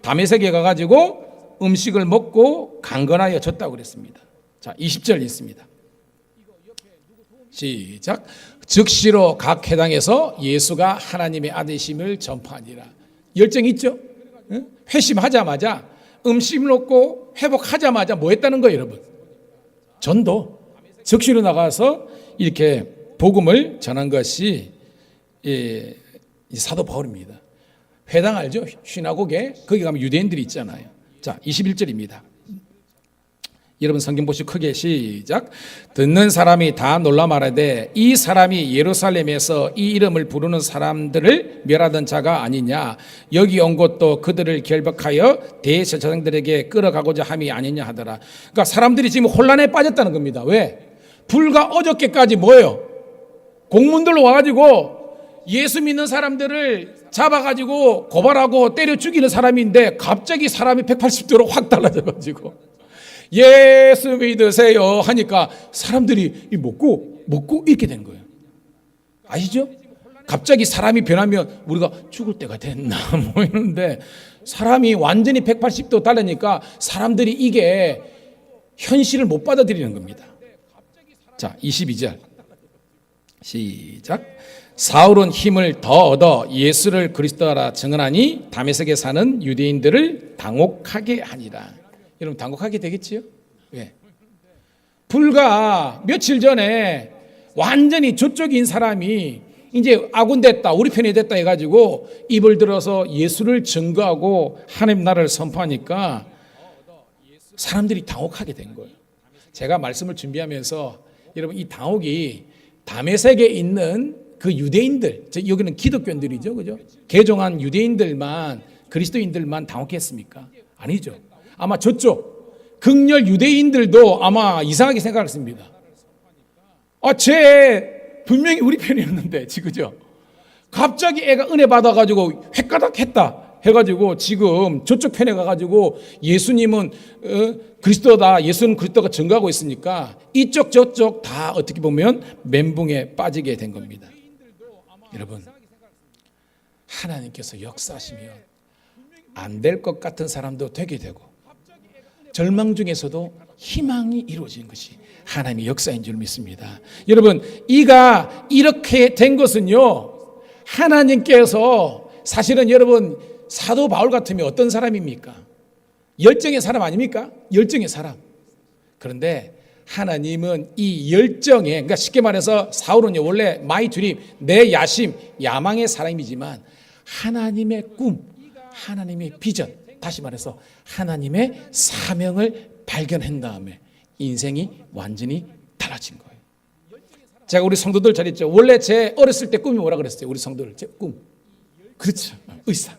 다메섹에 가가지고 음식을 먹고 강건하여 졌다고 그랬습니다. 자, 20절 있습니다. 시작. 즉시로 각 회당에서 예수가 하나님의 아들이심을 전파하니라. 열정 있죠? 회심하자마자 음식을 먹고 회복하자마자 뭐 했다는 거예요 여러분? 전도 즉시로 나가서 이렇게 복음을 전한 것이 이 사도 바울입니다. 회당 알죠? 시나고게 거기 가면 유대인들이 있잖아요. 자 21절입니다. 여러분 성경 보시고 크게 시작. 듣는 사람이 다 놀라 말하되 이 사람이 예루살렘에서 이 이름을 부르는 사람들을 멸하던 자가 아니냐. 여기 온 것도 그들을 결박하여 대제사장들에게 끌어가고자 함이 아니냐 하더라. 그러니까 사람들이 지금 혼란에 빠졌다는 겁니다. 왜? 불과 어저께까지 뭐예요? 공문들로 와가지고 예수 믿는 사람들을 잡아가지고 고발하고 때려 죽이는 사람인데 갑자기 사람이 180도로 확 달라져가지고 예수 믿으세요 하니까 사람들이 먹고 이렇게 된 거예요. 아시죠? 갑자기 사람이 변하면 우리가 죽을 때가 됐나 뭐 이러는데 사람이 완전히 180도 달라니까 사람들이 이게 현실을 못 받아들이는 겁니다. 자 22절 시작. 사울은 힘을 더 얻어 예수를 그리스도라 증언하니 다메섹에 사는 유대인들을 당혹하게 하니라. 여러분 당혹하게 되겠지요? 왜? 불과 며칠 전에 완전히 저쪽인 사람이 이제 아군 됐다 우리 편이 됐다 해가지고 입을 들어서 예수를 증거하고 하나님 나라를 선포하니까 사람들이 당혹하게 된 거예요. 제가 말씀을 준비하면서 여러분 이 당혹이 다메섹에 있는 그 유대인들 여기는 기독교인들이죠, 그죠? 개종한 유대인들만 그리스도인들만 당혹했습니까? 아니죠. 아마 저쪽 극렬 유대인들도 아마 이상하게 생각했습니다. 쟤 분명히 우리 편이었는데 지금죠. 갑자기 애가 은혜 받아가지고 획가닥 했다 해가지고 지금 저쪽 편에 가가지고 예수님은 그리스도다, 예수는 그리스도가 증거하고 있으니까 이쪽 저쪽 다 어떻게 보면 멘붕에 빠지게 된 겁니다. 여러분 하나님께서 역사하시면 안 될 것 같은 사람도 되게 되고 절망 중에서도 희망이 이루어지는 것이 하나님의 역사인 줄 믿습니다. 여러분 이가 이렇게 된 것은요 하나님께서 사실은 여러분 사도 바울 같으면 어떤 사람입니까? 열정의 사람 아닙니까? 열정의 사람. 그런데 하나님은 이 열정에 그러니까 쉽게 말해서 사울은요 원래 마이 드림 내 야심 야망의 사람이지만 하나님의 꿈 하나님의 비전 다시 말해서 하나님의 사명을 발견한 다음에 인생이 완전히 달라진 거예요. 제가 우리 성도들 잘 있죠. 원래 제 어렸을 때 꿈이 뭐라 그랬어요? 우리 성도들 제 꿈. 그렇죠. 의사.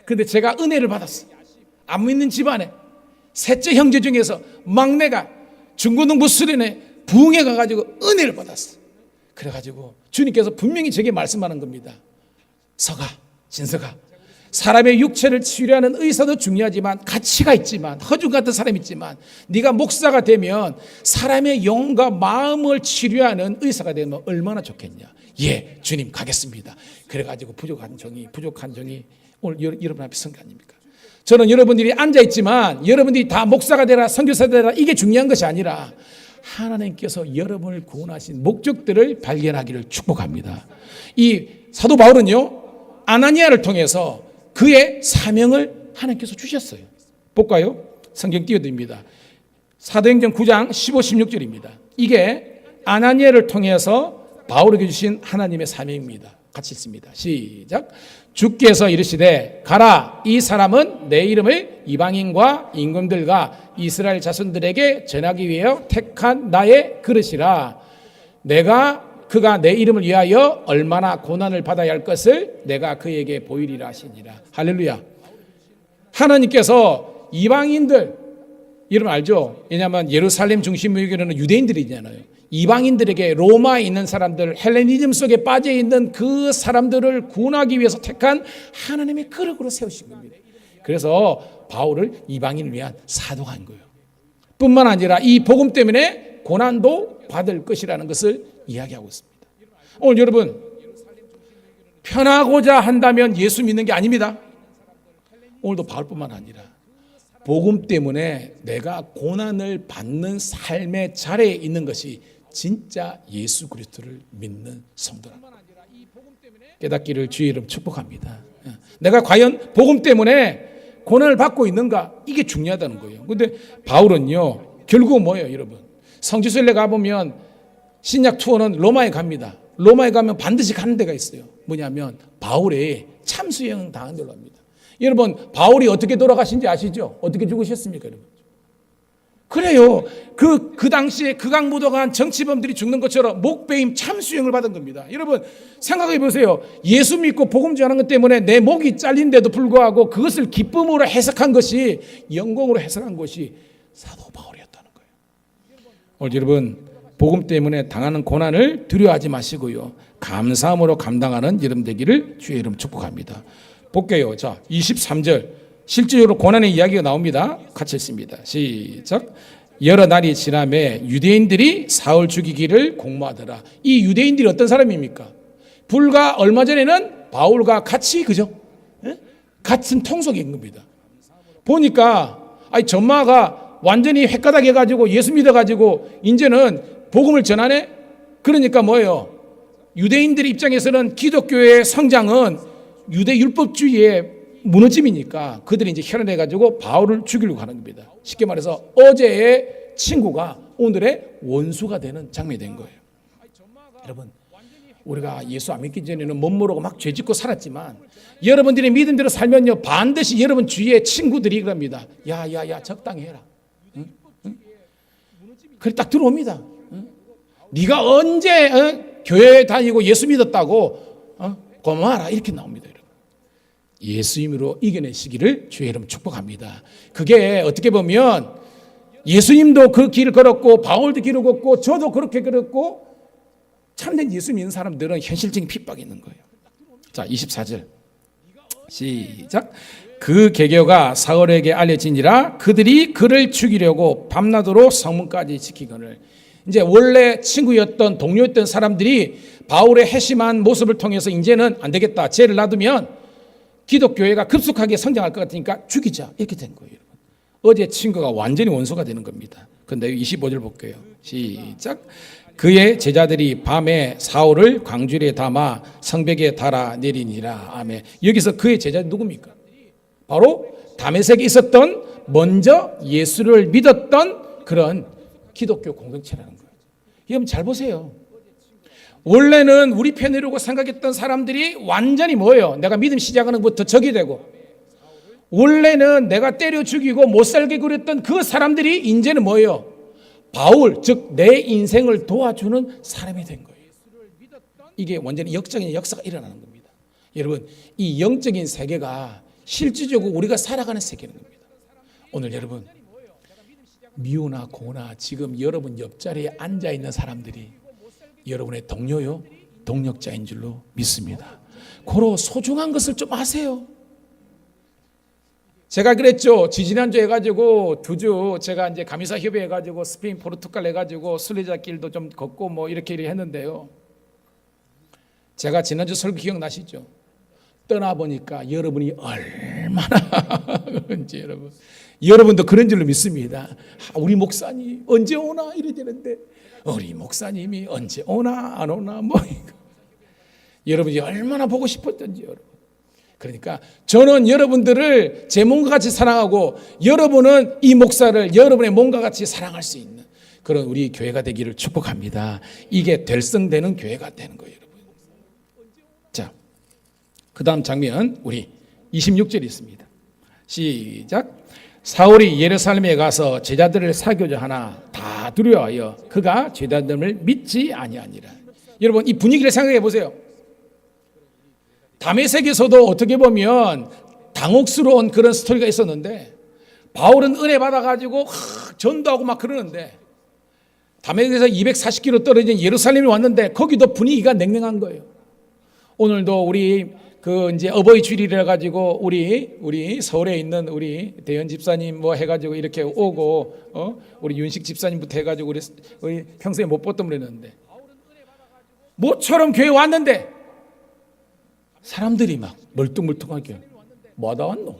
그런데 제가 은혜를 받았어요. 안 믿는 집안에 셋째 형제 중에서 막내가 중고등부 수련회 부흥회 가가지고 은혜를 받았어요. 그래가지고 주님께서 분명히 제게 말씀하는 겁니다. 서가, 진서가, 사람의 육체를 치료하는 의사도 중요하지만 가치가 있지만, 허중 같은 사람이 있지만, 네가 목사가 되면 사람의 영과 마음을 치료하는 의사가 되면 얼마나 좋겠냐. 예, 주님 가겠습니다. 그래가지고 부족한 정이 오늘 여러분 앞에 선 게 아닙니까? 저는 여러분들이 앉아있지만 여러분들이 다 목사가 되라, 선교사 되라, 이게 중요한 것이 아니라 하나님께서 여러분을 구원하신 목적들을 발견하기를 축복합니다. 이 사도 바울은요, 아나니아를 통해서 그의 사명을 하나님께서 주셨어요. 볼까요? 성경 띄워드립니다. 사도행전 9장 15, 16절입니다. 이게 아나니아를 통해서 바울에게 주신 하나님의 사명입니다. 같이 읽습니다. 시작. 주께서 이르시되 가라, 이 사람은 내 이름을 이방인과 임금들과 이스라엘 자손들에게 전하기 위하여 택한 나의 그릇이라. 그가 내 이름을 위하여 얼마나 고난을 받아야 할 것을 내가 그에게 보이리라 하시니라. 할렐루야. 하나님께서 이방인들, 여러분 알죠? 왜냐하면 예루살렘 중심으로는 유대인들이잖아요. 이방인들에게, 로마에 있는 사람들, 헬레니즘 속에 빠져 있는 그 사람들을 구원하기 위해서 택한 하나님의 그릇으로 세우신 겁니다. 그래서 바울을 이방인을 위한 사도가 한 거예요. 뿐만 아니라 이 복음 때문에 고난도 받을 것이라는 것을 이야기하고 있습니다. 오늘 여러분, 편하고자 한다면 예수 믿는 게 아닙니다. 오늘도 바울뿐만 아니라 복음 때문에 내가 고난을 받는 삶의 자리에 있는 것이 진짜 예수 그리스도를 믿는 성도랍니다. 깨닫기를 주의 이름 축복합니다. 내가 과연 복음 때문에 고난을 받고 있는가, 이게 중요하다는 거예요. 그런데 바울은요, 결국은 뭐예요 여러분? 성지순례 가보면, 신약 투어는 로마에 갑니다. 로마에 가면 반드시 가는 데가 있어요. 뭐냐면 바울의 참수형 당한 데로 갑니다. 여러분, 바울이 어떻게 돌아가신지 아시죠? 어떻게 죽으셨습니까 여러분? 그래요. 그 당시에 극악무도한 정치범들이 죽는 것처럼 목베임 참수형을 받은 겁니다. 여러분 생각해 보세요. 예수 믿고 복음 전하는 것 때문에 내 목이 잘린데도 불구하고 그것을 기쁨으로 해석한 것이, 영광으로 해석한 것이 사도 바울이었다는 거예요. 오늘 여러분, 복음 때문에 당하는 고난을 두려워하지 마시고요, 감사함으로 감당하는 여러분 되기를 주의 이름 축복합니다. 볼게요. 자, 23절. 실질적으로 고난의 이야기가 나옵니다. 같이 읽습니다. 시작. 여러 날이 지나매 유대인들이 사울 죽이기를 공모하더라. 이 유대인들이 어떤 사람입니까? 불과 얼마 전에는 바울과 같이, 그죠? 같은 통속인 겁니다. 보니까 전마가 완전히 헷가닥 해가지고 예수 믿어가지고 이제는 복음을 전하네? 그러니까 뭐예요? 유대인들 입장에서는 기독교의 성장은 유대 율법주의의 무너짐이니까 그들이 이제 혈안해가지고 바울을 죽이려고 하는 겁니다. 쉽게 말해서 어제의 친구가 오늘의 원수가 되는 장면이 된 거예요. 여러분, 우리가 예수 안 믿기 전에는 못 모르고 막 죄짓고 살았지만 여러분들이 믿음대로 살면요, 반드시 여러분 주위에 친구들이 그럽니다. 야야야, 적당히 해라. 응? 그래 딱 들어옵니다. 네가 언제 교회 다니고 예수 믿었다고 고마워라, 이렇게 나옵니다. 예수님으로 이겨내시기를 주의 이름 축복합니다. 그게 어떻게 보면 예수님도 그 길을 걸었고 바울도 길을 걷고 저도 그렇게 걸었고, 참된 예수 믿는 사람들은 현실적인 핍박이 있는 거예요. 자, 24절 시작. 그 계교가 사울에게 알려지니라. 그들이 그를 죽이려고 밤낮으로 성문까지 지키거늘. 이제 원래 친구였던 동료였던 사람들이 바울의 회심한 모습을 통해서 이제는 안 되겠다, 쟤를 놔두면 기독교회가 급속하게 성장할 것 같으니까 죽이자, 이렇게 된 거예요. 어제 친구가 완전히 원수가 되는 겁니다. 그런데 25절 볼게요. 시작. 그의 제자들이 밤에 사울을 광주리에 담아 성벽에 달아 내리니라. 아멘. 여기서 그의 제자들이 누굽니까? 바로 다메섹에 있었던, 먼저 예수를 믿었던 그런 기독교 공동체라는 거예요. 여러분 잘 보세요. 원래는 우리 편이라고 생각했던 사람들이 완전히 뭐예요? 내가 믿음 시작하는 것부터 적이 되고, 원래는 내가 때려 죽이고 못 살게 그랬던 그 사람들이 이제는 뭐예요? 바울, 즉 내 인생을 도와주는 사람이 된 거예요. 이게 완전히 역적인 역사가 일어나는 겁니다. 여러분, 이 영적인 세계가 실질적으로 우리가 살아가는 세계는 겁니다. 오늘 여러분, 미우나 고나 지금 여러분 옆자리에 앉아있는 사람들이 여러분의 동료요, 동력자인 줄로 믿습니다. 고로 소중한 것을 좀 아세요. 제가 그랬죠. 지지난주 해가지고 2주 제가 이제 감리사 협의 해가지고 스페인 포르투갈 해가지고 순례자길도 좀 걷고 뭐 이렇게 했는데요. 제가 지난주 설교 기억나시죠? 떠나보니까 여러분이 얼마나 그런지 여러분도 그런 줄로 믿습니다. 우리 목사님 언제 오나 이래 되는데 우리 목사님이 언제 오나 안 오나 뭐 여러분이 얼마나 보고 싶었던지 여러분. 그러니까 저는 여러분들을 제 몸과 같이 사랑하고 여러분은 이 목사를 여러분의 몸과 같이 사랑할 수 있는 그런 우리 교회가 되기를 축복합니다. 이게 될성되는 교회가 되는 거예요, 여러분. 자, 그 다음 장면 우리 26절이 있습니다. 시작. 사울이 예루살렘에 가서 제자들을 사귀고자 하나 다 두려워하여 그가 제자들을 믿지 아니하니라. 여러분 이 분위기를 생각해 보세요. 다메섹에서도 어떻게 보면 당혹스러운 그런 스토리가 있었는데 바울은 은혜 받아가지고 전도하고 막 그러는데 다메섹에서 240km 떨어진 예루살렘에 왔는데 거기도 분위기가 냉랭한 거예요. 오늘도 우리 이제 어버이 주일이라 가지고 우리 서울에 있는 우리 대현 집사님 뭐 해가지고 이렇게 오고 우리 윤식 집사님부터 해가지고 우리 평소에 못 봤던 분이었는데 모처럼 교회 왔는데 사람들이 막 멀뚱멀뚱하게 뭐하다 왔노?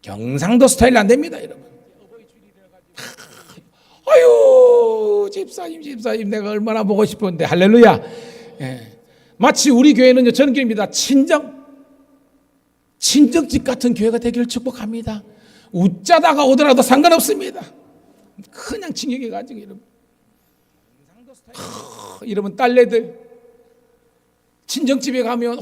경상도 스타일 안 됩니다, 여러분. 아유 집사님 내가 얼마나 보고 싶었는데 할렐루야. 예. 마치 우리 교회는요 저는 교회입니다. 친정집 같은 교회가 되기를 축복합니다. 웃자다가 오더라도 상관없습니다. 그냥 칭역해가지고 여러분 딸내들 친정집에 가면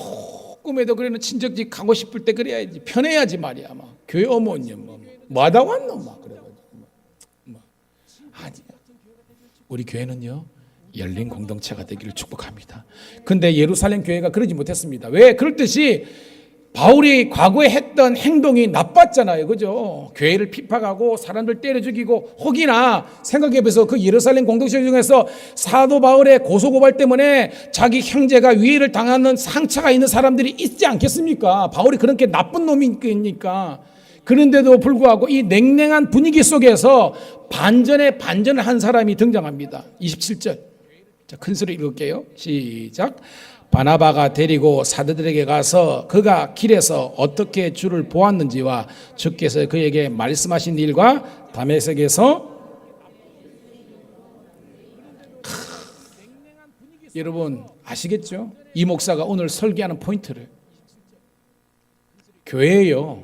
꿈에도 그래는 친정집 가고 싶을 때 그래야지 편해야지 말이야. 막 교회 어머니 뭐하다 왔노 막 그래가지고 아니야. 우리 교회는요 열린 공동체가 되기를 축복합니다. 근데 예루살렘 교회가 그러지 못했습니다. 왜? 그렇듯이 바울이 과거에 했던 행동이 나빴잖아요. 그죠? 교회를 핍박하고 사람들 때려 죽이고 혹이나 생각해보세요. 그 예루살렘 공동체 중에서 사도 바울의 고소고발 때문에 자기 형제가 위해를 당하는 상처가 있는 사람들이 있지 않겠습니까? 바울이 그렇게 나쁜 놈이니까. 그런데도 불구하고 이 냉랭한 분위기 속에서 반전에 반전을 한 사람이 등장합니다. 27절. 자, 큰 소리 읽을게요. 시작. 바나바가 데리고 사도들에게 가서 그가 길에서 어떻게 주를 보았는지와 주께서 그에게 말씀하신 일과 다메섹에서 여러분 아시겠죠? 이 목사가 오늘 설교하는 포인트를 교회예요.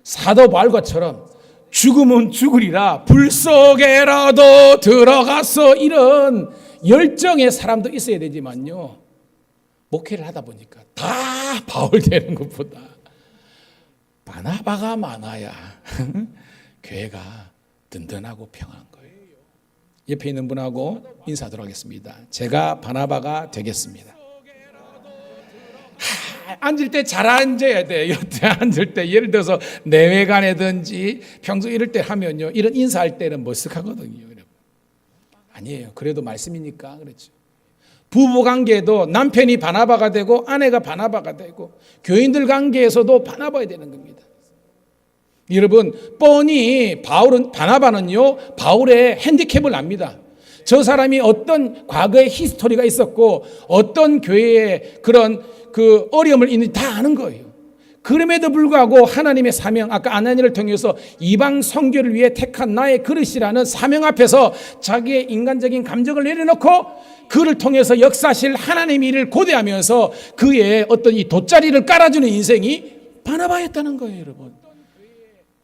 사도 바울과처럼 죽으면 죽으리라 불 속에라도 들어가서 이런 열정의 사람도 있어야 되지만요. 목회를 하다 보니까 다 바울 되는 것보다 바나바가 많아야 교회가 든든하고 평안한 거예요. 옆에 있는 분하고 인사하도록 하겠습니다. 제가 바나바가 되겠습니다. 앉을 때 잘 앉아야 돼. 옆에 앉을 때 예를 들어서 내외간이든지 평소 이럴 때 하면요 이런 인사할 때는 머쓱하거든요. 아니에요. 그래도 말씀이니까 그렇죠. 부부 관계도 남편이 바나바가 되고 아내가 바나바가 되고 교인들 관계에서도 바나바가 되는 겁니다. 여러분 뻔히 바나바는요 바울의 핸디캡을 압니다. 저 사람이 어떤 과거의 히스토리가 있었고 어떤 교회에 그런 그 어려움을 있는지 다 아는 거예요. 그럼에도 불구하고 하나님의 사명, 아까 아나니를 통해서 이방 선교를 위해 택한 나의 그릇이라는 사명 앞에서 자기의 인간적인 감정을 내려놓고 그를 통해서 역사하실 하나님의 일을 고대하면서 그의 어떤 이 돗자리를 깔아주는 인생이 바나바였다는 거예요, 여러분.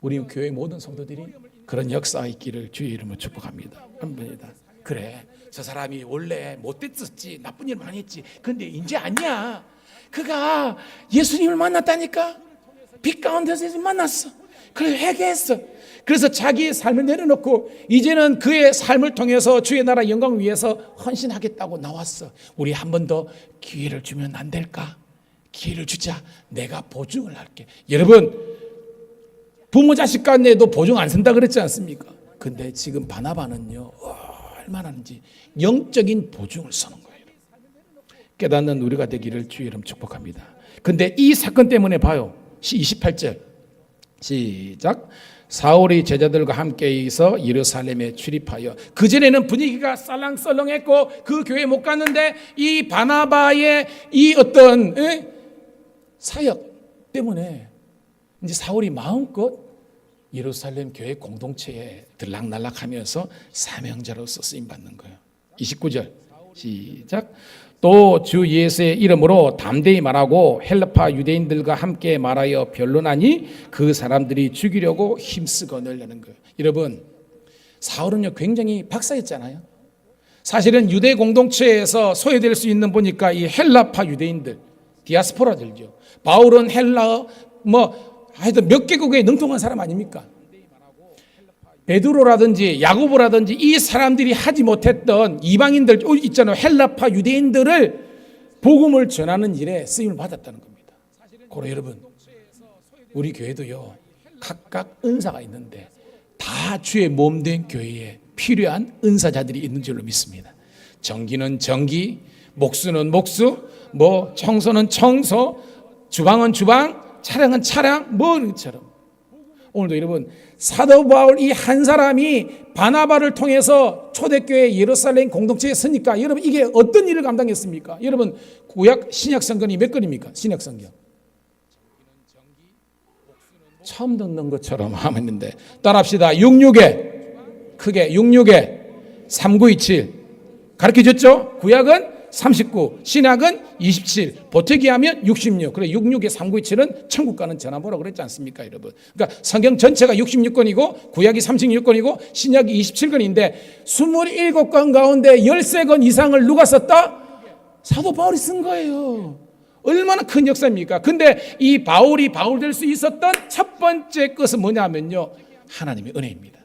우리 교회 모든 성도들이 그런 역사가 있기를 주의 이름으로 축복합니다. 한번이다. 그래, 저 사람이 원래 못됐었지, 나쁜 일 많이 했지. 근데 이제 아니야. 그가 예수님을 만났다니까. 빛 가운데서 예수님 만났어. 그래서 회개했어. 그래서 자기의 삶을 내려놓고 이제는 그의 삶을 통해서 주의 나라 영광을 위해서 헌신하겠다고 나왔어. 우리 한 번 더 기회를 주면 안 될까? 기회를 주자. 내가 보증을 할게. 여러분 부모 자식 간에도 보증 안 쓴다 그랬지 않습니까? 근데 지금 바나바는요 얼마나 하는지 영적인 보증을 서는 거예요. 깨닫는 우리가 되기를 주의 이름 축복합니다. 근데 이 사건 때문에 봐요. 28절 시작. 사울이 제자들과 함께 있어 예루살렘에 출입하여, 그전에는 분위기가 썰렁썰렁했고 그 교회 못 갔는데 이 바나바의 이 어떤 사역 때문에 이제 사울이 마음껏 예루살렘 교회 공동체에 들락날락하면서 사명자로서 쓰임받는 거예요. 29절 시작. 또 주 예수의 이름으로 담대히 말하고 헬라파 유대인들과 함께 말하여 변론하니 그 사람들이 죽이려고 힘쓰거늘려는 거예요. 여러분, 사울은요 굉장히 박사였잖아요. 사실은 유대 공동체에서 소외될 수 있는 보니까 이 헬라파 유대인들, 디아스포라들죠. 바울은 헬라 하여튼 몇 개국에 능통한 사람 아닙니까? 베드로라든지 야고보라든지 이 사람들이 하지 못했던 이방인들 있잖아요. 헬라파 유대인들을 복음을 전하는 일에 쓰임을 받았다는 겁니다. 그러 여러분, 우리 교회도요 각각 은사가 있는데 다 주의 몸된 교회에 필요한 은사자들이 있는 줄로 믿습니다. 전기는 전기, 목수는 목수, 청소는 청소, 주방은 주방, 차량은 차량, 것처럼 오늘도 여러분, 사도 바울 이 한 사람이 바나바를 통해서 초대교회 예루살렘 공동체에 서니까 여러분 이게 어떤 일을 감당했습니까? 여러분, 구약 신약 성경이 몇 권입니까? 신약 성경 처음 듣는 것처럼 하는데 따라합시다. 66에 크게 66에 3927 가르쳐줬죠? 구약은 39, 신약은 27, 보태기 하면 66. 그래 66에 3927은 천국 가는 전화번호 그랬지 않습니까, 여러분? 그러니까 성경 전체가 66권이고 구약이 36권이고 신약이 27권인데 27권 가운데 13권 이상을 누가 썼다? 사도 바울이 쓴 거예요. 얼마나 큰 역사입니까? 근데 이 바울이 바울 될 수 있었던 첫 번째 것은 뭐냐면요, 하나님의 은혜입니다.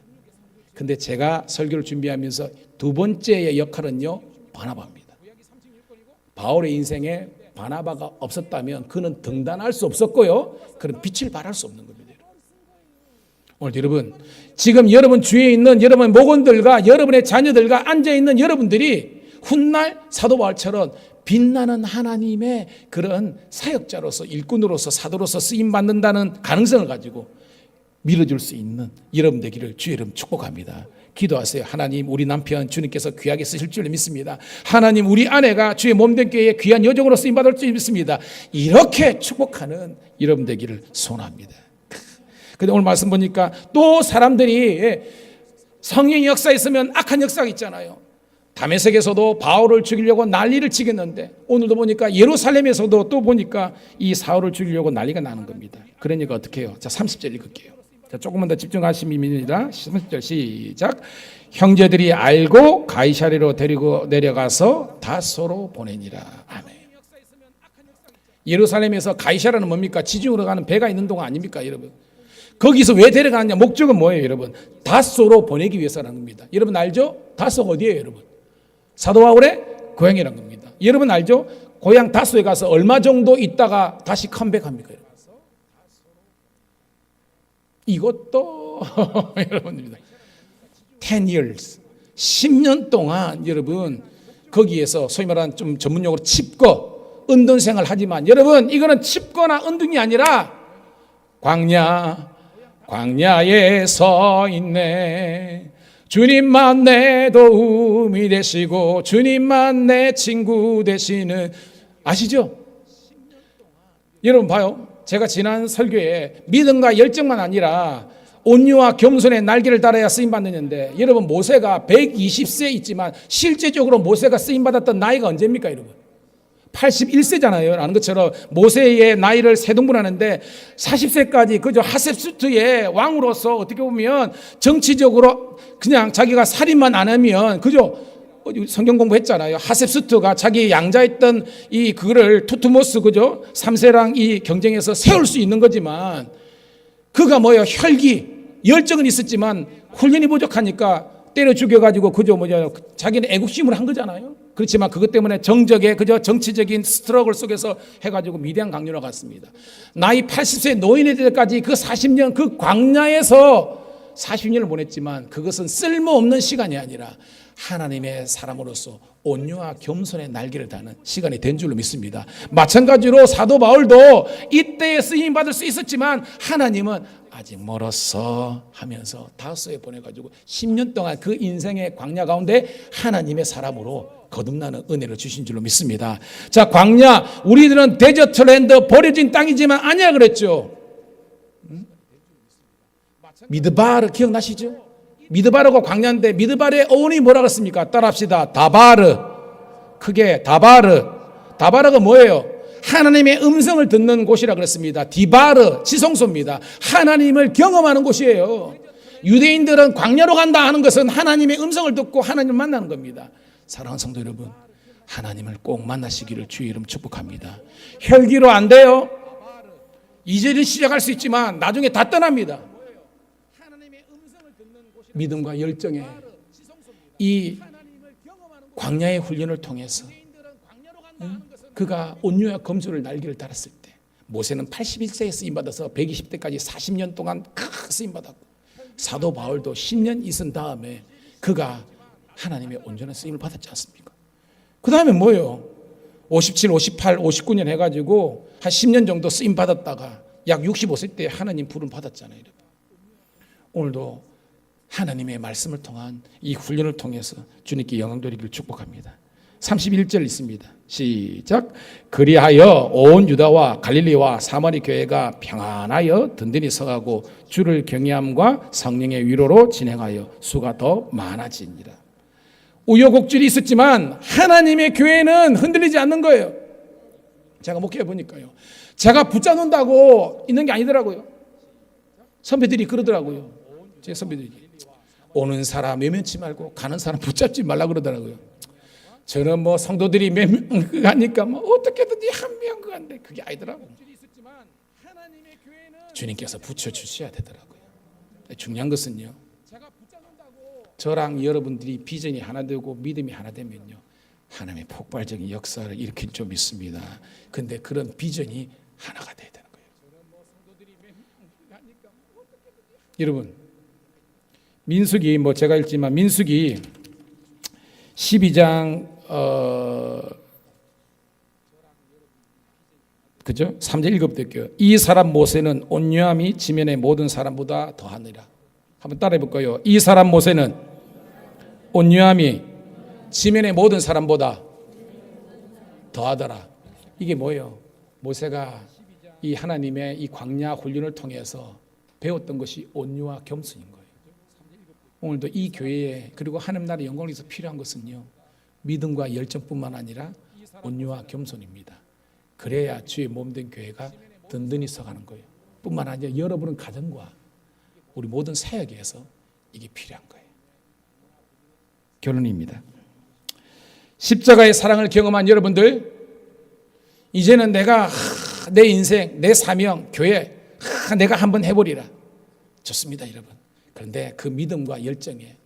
근데 제가 설교를 준비하면서 두 번째의 역할은요, 바나바입니다. 바울의 인생에 바나바가 없었다면 그는 등단할 수 없었고요, 그는 빛을 발할 수 없는 겁니다. 오늘 여러분, 지금 여러분 주위에 있는 여러분 목원들과 여러분의 자녀들과 앉아있는 여러분들이 훗날 사도 바울처럼 빛나는 하나님의 그런 사역자로서, 일꾼으로서, 사도로서 쓰임받는다는 가능성을 가지고 밀어줄 수 있는 여러분 되기를 주의 이름 축복합니다. 기도하세요. 하나님, 우리 남편 주님께서 귀하게 쓰실 줄 믿습니다. 하나님, 우리 아내가 주의 몸된 교회에 귀한 여종으로 쓰임받을 줄 믿습니다. 이렇게 축복하는 여러분 되기를 소원합니다. 근데 오늘 말씀 보니까 또 사람들이 성령의 역사에 있으면 악한 역사가 있잖아요. 다메섹에서도 바울을 죽이려고 난리를 치겠는데 오늘도 보니까 예루살렘에서도 또 보니까 이 사울을 죽이려고 난리가 나는 겁니다. 그러니까 어떻게 해요? 자, 30절 읽을게요. 자, 조금만 더 집중하시면 30절 시작. 형제들이 알고 가이사랴로 데리고 내려가서 다소로 보내니라. 아멘. 예루살렘에서 가이사랴는 뭡니까? 지중으로 가는 배가 있는 동안 아닙니까, 여러분? 거기서 왜 데려가느냐? 목적은 뭐예요, 여러분? 다소로 보내기 위해서라는 겁니다. 여러분 알죠? 다소가 어디예요, 여러분? 사도 바울의 고향이라는 겁니다. 여러분 알죠? 고향 다소에 가서 얼마 정도 있다가 다시 컴백합니까, 여러분? 이것도 여러분입니다. 10 years, 10년 동안 여러분 거기에서 소위 말하는 좀 전문용어로 칩거, 은둔 생활 하지만 여러분 이거는 칩거나 은둔이 아니라 광야에 서 있네. 주님만 내 도움이 되시고 주님만 내 친구 되시는, 아시죠? 여러분 봐요. 제가 지난 설교에 믿음과 열정만 아니라 온유와 겸손의 날개를 달아야 쓰임받느냐인데 여러분 모세가 120세 있지만 실제적으로 모세가 쓰임받았던 나이가 언제입니까, 여러분? 81세잖아요. 아는 것처럼 모세의 나이를 세동분하는데 40세까지 그저 하셉수트의 왕으로서 어떻게 보면 정치적으로 그냥 자기가 살인만 안 하면 그저 성경 공부했잖아요. 하셉수트가 자기 양자했던 이 그거를 투트모스 그죠 3세랑 이 경쟁에서 세울 수 있는 거지만 그가 뭐예요? 혈기, 열정은 있었지만 훈련이 부족하니까 때려 죽여가지고 그저 자기는 애국심을 한 거잖아요. 그렇지만 그것 때문에 정적의 그저 정치적인 스트러글 속에서 해가지고 미대한 강요로 갔습니다. 나이 80세 노인의 때까지 그 40년 그 광야에서 40년을 보냈지만 그것은 쓸모없는 시간이 아니라 하나님의 사람으로서 온유와 겸손의 날개를 다는 시간이 된 줄로 믿습니다. 마찬가지로 사도 바울도 이때에 쓰임 받을 수 있었지만 하나님은 아직 멀었어 하면서 다소에 보내가지고 10년 동안 그 인생의 광야 가운데 하나님의 사람으로 거듭나는 은혜를 주신 줄로 믿습니다. 자, 광야, 우리들은 데저트랜드 버려진 땅이지만 아니야 그랬죠. 미드바르 기억나시죠? 미드바르가 광야인데 미드바르의 어원이 뭐라 그랬습니까? 따라합시다. 다바르. 크게 다바르. 다바르가 뭐예요? 하나님의 음성을 듣는 곳이라 그랬습니다. 디바르, 지성소입니다. 하나님을 경험하는 곳이에요. 유대인들은 광야로 간다 하는 것은 하나님의 음성을 듣고 하나님을 만나는 겁니다. 사랑하는 성도 여러분, 하나님을 꼭 만나시기를 주의 이름 축복합니다. 혈기로 안 돼요. 이제는 시작할 수 있지만 나중에 다 떠납니다. 믿음과 열정의 이 광야의 훈련을 통해서 그가 온유와 검소를 날개를 달았을 때, 모세는 81세에 쓰임받아서 120대까지 40년 동안 쓰임받았고, 사도 바울도 10년 있은 다음에 그가 하나님의 온전한 쓰임을 받았지 않습니까? 그 다음에 뭐예요? 57, 58, 59년 해가지고 한 10년 정도 쓰임 받았다가 약 65세 때 하나님 부름 받았잖아요. 오늘도 하나님의 말씀을 통한 이 훈련을 통해서 주님께 영광 돌리기를 축복합니다. 31절 있습니다. 시작. 그리하여 온 유다와 갈릴리와 사마리 교회가 평안하여 든든히 서가고 주를 경외함과 성령의 위로로 진행하여 수가 더 많아지니라. 우여곡절이 있었지만 하나님의 교회는 흔들리지 않는 거예요. 제가 목회해 보니까요, 제가 붙잡는다고 있는 게 아니더라고요. 선배들이 그러더라고요. 제 선배들이 오는 사람 외면치 말고 가는 사람 붙잡지 말라 그러더라고요. 저는 뭐 성도들이 몇 명 가니까 뭐 어떻게든지 한 명 가는데 그게 아니더라고요. 주님께서 붙여주셔야 되더라고요. 중요한 것은요, 저랑 여러분들이 비전이 하나 되고 믿음이 하나 되면요, 하나님의 폭발적인 역사를 일으킬 줄 믿습니다. 근데 그런 비전이 하나가 돼야 되는 거예요. 여러분, 민수기, 뭐 제가 읽지만 민수기 12장 그죠? 3절 읽어볼게요. 이 사람 모세는 온유함이 지면의 모든 사람보다 더하느라. 한번 따라해 볼까요? 이 사람 모세는 온유함이 지면의 모든 사람보다 더하더라. 이게 뭐예요? 모세가 이 하나님의 이 광야 훈련을 통해서 배웠던 것이 온유와 겸손인 거예요. 오늘도 이 교회에, 그리고 하나님 나라의 영광을 위해서 필요한 것은요, 믿음과 열정뿐만 아니라 온유와 겸손입니다. 그래야 주의 몸된 교회가 든든히 서가는 거예요. 뿐만 아니라 여러분은 가정과 우리 모든 사역에서 이게 필요한 거예요. 결론입니다. 십자가의 사랑을 경험한 여러분들, 이제는 내가 내 인생, 내 사명, 교회 내가 한번 해보리라. 좋습니다, 여러분. 그런데 그 믿음과 열정에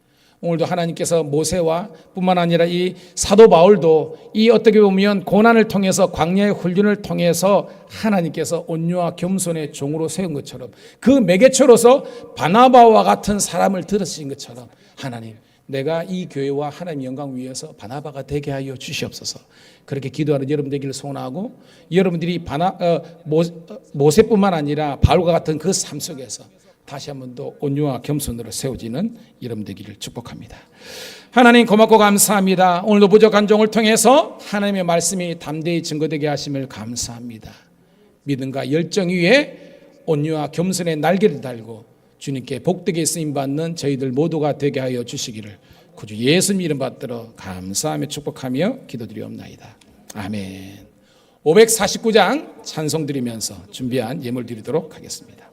오늘도 하나님께서 모세와 뿐만 아니라 이 사도 바울도 이 어떻게 보면 고난을 통해서 광야의 훈련을 통해서 하나님께서 온유와 겸손의 종으로 세운 것처럼, 그 매개체로서 바나바와 같은 사람을 들으신 것처럼, 하나님, 내가 이 교회와 하나님 영광 위해서 바나바가 되게 하여 주시옵소서. 그렇게 기도하는 여러분 되기를 소원하고, 여러분들이 모세뿐만 아니라 바울과 같은 그 삶 속에서 다시 한 번 더 온유와 겸손으로 세워지는 여러분 되기를 축복합니다. 하나님 고맙고 감사합니다. 오늘도 부족한 종을 통해서 하나님의 말씀이 담대히 증거되게 하심을 감사합니다. 믿음과 열정 위에 온유와 겸손의 날개를 달고 주님께 복되게 쓰임받는 저희들 모두가 되게 하여 주시기를 구주 예수님 이름 받들어 감사하며 축복하며 기도드리옵나이다. 아멘. 549장 찬송 드리면서 준비한 예물 드리도록 하겠습니다.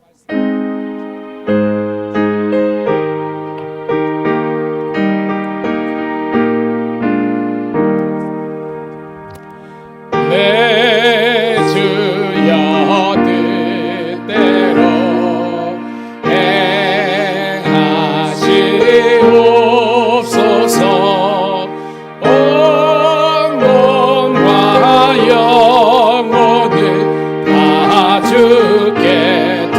주께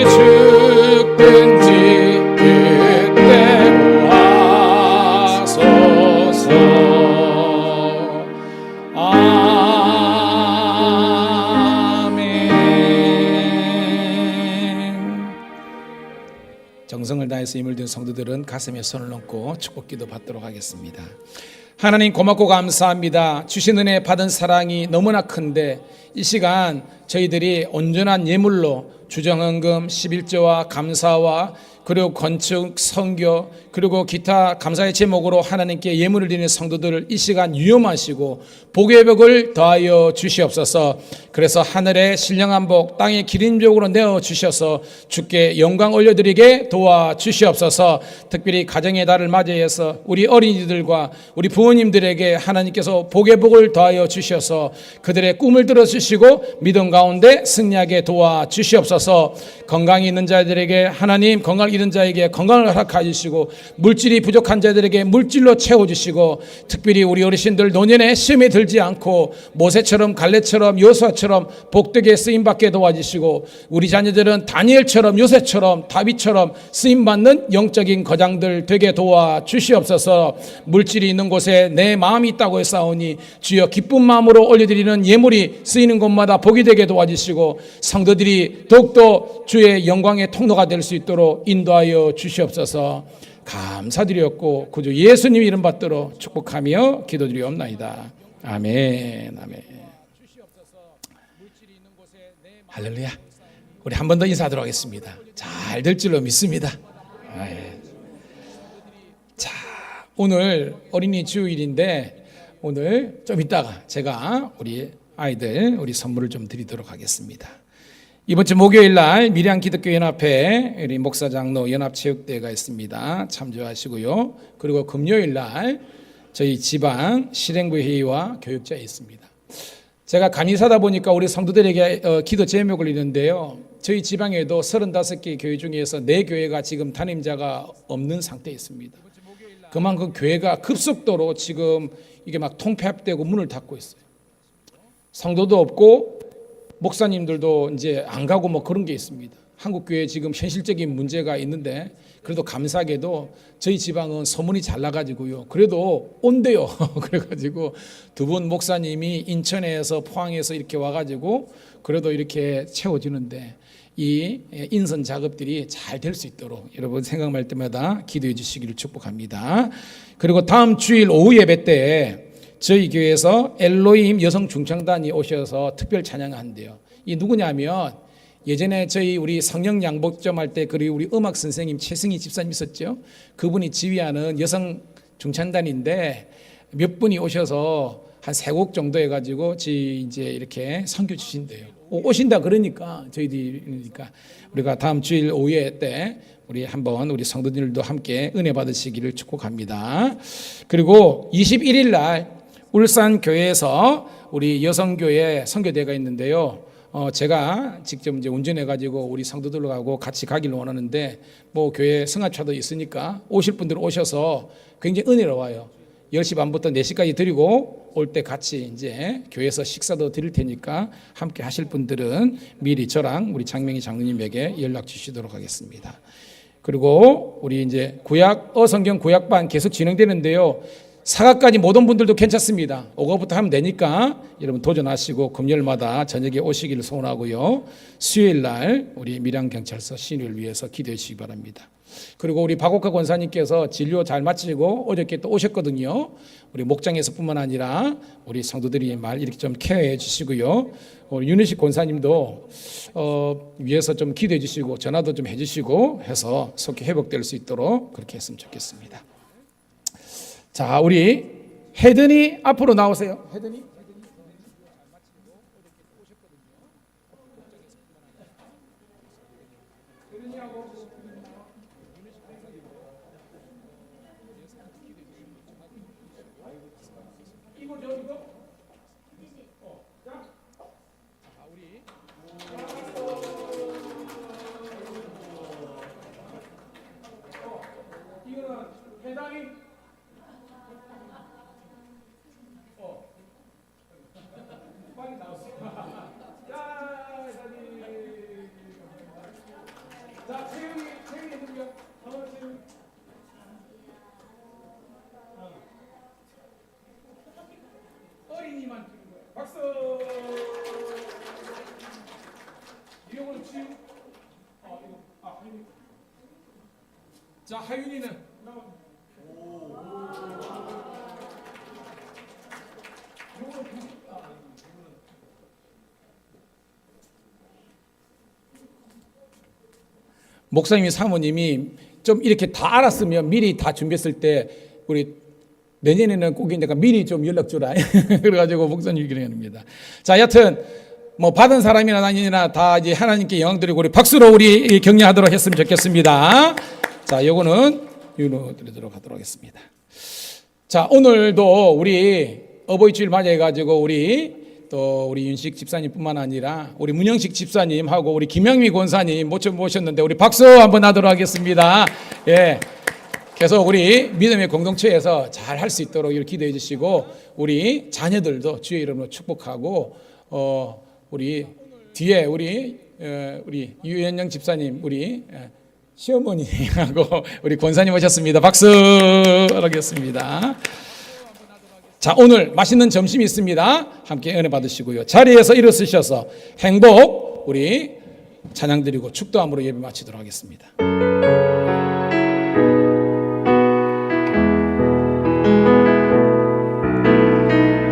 죽든지 그때로 하소서. 아멘. 정성을 다해서 힘을 든 성도들은 가슴에 손을 얹고 축복기도 받도록 하겠습니다. 하나님 고맙고 감사합니다. 주신 은혜 받은 사랑이 너무나 큰데 이 시간 저희들이 온전한 예물로 주정헌금 11조와 감사와 그리고 건축, 선교 그리고 기타 감사의 제목으로 하나님께 예물을 드리는 성도들을 이 시간 유엄하시고 복의 벽을 더하여 주시옵소서. 그래서 하늘의 신령한 복 땅의 기름족으로 내어 주셔서 주께 영광 올려드리게 도와 주시옵소서. 특별히 가정의 달을 맞이해서 우리 어린이들과 우리 부모님들에게 하나님께서 복의 복을 더하여 주셔서 그들의 꿈을 들어주시고 믿음 가운데 승리하게 도와 주시옵소서. 건강이 있는 자들에게 하나님, 건강 잃은 자에게 건강을 허락하여 주시고 물질이 부족한 자들에게 물질로 채워주시고 특별히 우리 어르신들 노년에 시험에 들지 않고 모세처럼 갈렙처럼 여호수아처럼 복되게 쓰임받게 도와주시고 우리 자녀들은 다니엘처럼 요셉처럼 다윗처럼 쓰임받는 영적인 거장들 되게 도와주시옵소서. 물질이 있는 곳에 내 마음이 있다고 했사오니 주여 기쁜 마음으로 올려드리는 예물이 쓰이는 곳마다 복이 되게 도와주시고 성도들이 더욱더 주의 영광의 통로가 될 수 있도록 인도하여 주시옵소서. 감사드렸고 구주 예수님 이름 받들어 축복하며 기도드리옵나이다. 아멘. 아멘. 할렐루야. 우리 한 번 더 인사하도록 하겠습니다. 잘 될 줄로 믿습니다. 자, 오늘 어린이 주일인데 오늘 좀 이따가 제가 우리 아이들 우리 선물을 좀 드리도록 하겠습니다. 이번 주 목요일 날 밀양 기독교 연합회 우리 목사 장로 연합 체육대회가 있습니다. 참조하시고요. 그리고 금요일 날 저희 지방 실행부 회의와 교육자에 있습니다. 제가 간이사다 보니까 우리 성도들에게 기도 제목을 읽는데요. 저희 지방에도 35개 교회 중에서 4교회가 지금 담임자가 없는 상태에 있습니다. 그만큼 교회가 급속도로 지금 이게 막 통폐합되고 문을 닫고 있어요. 성도도 없고 목사님들도 이제 안 가고 뭐 그런 게 있습니다. 한국 교회 지금 현실적인 문제가 있는데 그래도 감사하게도 저희 지방은 소문이 잘 나가지고요. 그래도 온대요. 그래가지고 2분 목사님이 인천에서 포항에서 이렇게 와가지고 그래도 이렇게 채워지는데 이 인선 작업들이 잘 될 수 있도록 여러분 생각날 때마다 기도해 주시기를 축복합니다. 그리고 다음 주일 오후 예배 때 저희 교회에서 엘로힘 여성 중창단이 오셔서 특별 찬양한대요. 이 누구냐면 예전에 저희 우리 성령 양복점 할 때 그리고 우리 음악 선생님 최승희 집사님 있었죠. 그분이 지휘하는 여성 중창단인데 몇 분이 오셔서 한 3곡 정도 해가지고 이제 이렇게 선교 주신대요. 오신다 그러니까 저희들이 그러니까 우리가 다음 주일 오후에 때 우리 한번 우리 성도들도 함께 은혜 받으시기를 축복합니다. 그리고 21일 날 울산 교회에서 우리 여성교회 선교대회가 있는데요. 제가 직접 이제 운전해가지고 우리 성도들하고 같이 가기를 원하는데 뭐 교회 승합차도 있으니까 오실 분들 오셔서 굉장히 은혜로워요. 10시 반부터 4시까지 드리고 올 때 같이 이제 교회에서 식사도 드릴 테니까 함께 하실 분들은 미리 저랑 우리 장명희 장로님에게 연락 주시도록 하겠습니다. 그리고 우리 이제 성경 구약반 계속 진행되는데요. 사과까지 못 온 분들도 괜찮습니다. 오거부터 하면 되니까 여러분 도전하시고 금요일마다 저녁에 오시기를 소원하고요. 수요일 날 우리 밀양경찰서 신유를 위해서 기도해 주시기 바랍니다. 그리고 우리 박옥화 권사님께서 진료 잘 마치고 어저께 또 오셨거든요. 우리 목장에서뿐만 아니라 우리 성도들이 말 이렇게 좀 케어해 주시고요. 우리 윤희식 권사님도 위해서 좀 기도해 주시고 전화도 좀 해주시고 해서 속히 회복될 수 있도록 그렇게 했으면 좋겠습니다. 자, 우리 혜든이 앞으로 나오세요. 혜든이. 어린이만 주는 거예요. 박수. 이거는 지금 하윤이. 자, 하윤이는 목사님이 사모님이 좀 이렇게 다 알았으면 미리 다 준비했을 때 우리 내년에는 꼭 내가 미리 좀 연락 주라. 그래가지고 목사님 기도합니다. 자, 여튼 뭐 받은 사람이나 아니나 다 이제 하나님께 영광 드리고 우리 박수로 우리 격려하도록 했으면 좋겠습니다. 자, 요거는 유로 드리도록 하도록 하겠습니다. 자, 오늘도 우리 어버이 주일 맞이해가지고 우리 윤식 집사님뿐만 아니라 우리 문영식 집사님하고 우리 김영미 권사님 모셨는데 우리 박수 한번 하도록 하겠습니다. 예. 계속 우리 믿음의 공동체에서 잘 할 수 있도록 이렇게 기도해 주시고 우리 자녀들도 주의 이름으로 축복하고 우리 뒤에 우리 유현영 집사님 우리 시어머니하고 우리 권사님 오셨습니다. 박수 하겠습니다. 자, 오늘 맛있는 점심이 있습니다. 함께 은혜 받으시고요. 자리에서 일어서셔서 행복 우리 찬양 드리고 축도함으로 예배 마치도록 하겠습니다.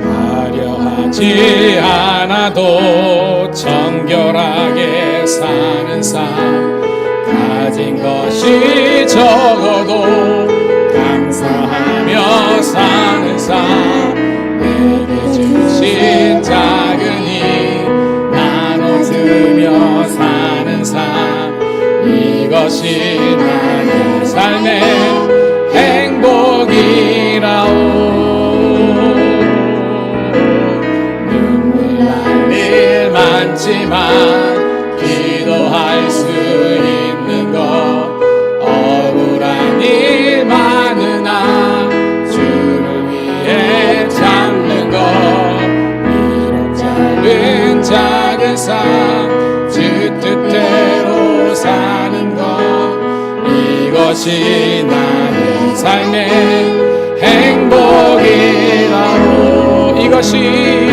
화려하지 않아도 정결하게 사는 삶, 가진 것이 적어도 감사하며 사는 삶, 내게 주신 작은 힘 나눠주며 사는 삶, 이것이 나의 삶의 행복이라오. 눈물 날 일 많지만 기도할 수 있는 것, 억울한 일 많으나 주를 위해 참는 것, 비록 짧은 작은 삶 주 뜻대로 사는 것, 이것이 나의 삶의 행복이라고. 이것이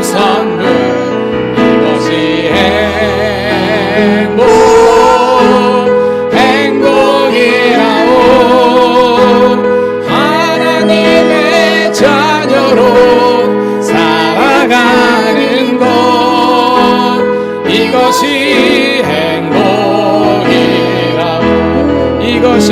선물, 이것이 행복이라오. 하나님의 자녀로 살아가는 것, 이것이 행복이라오. 이것이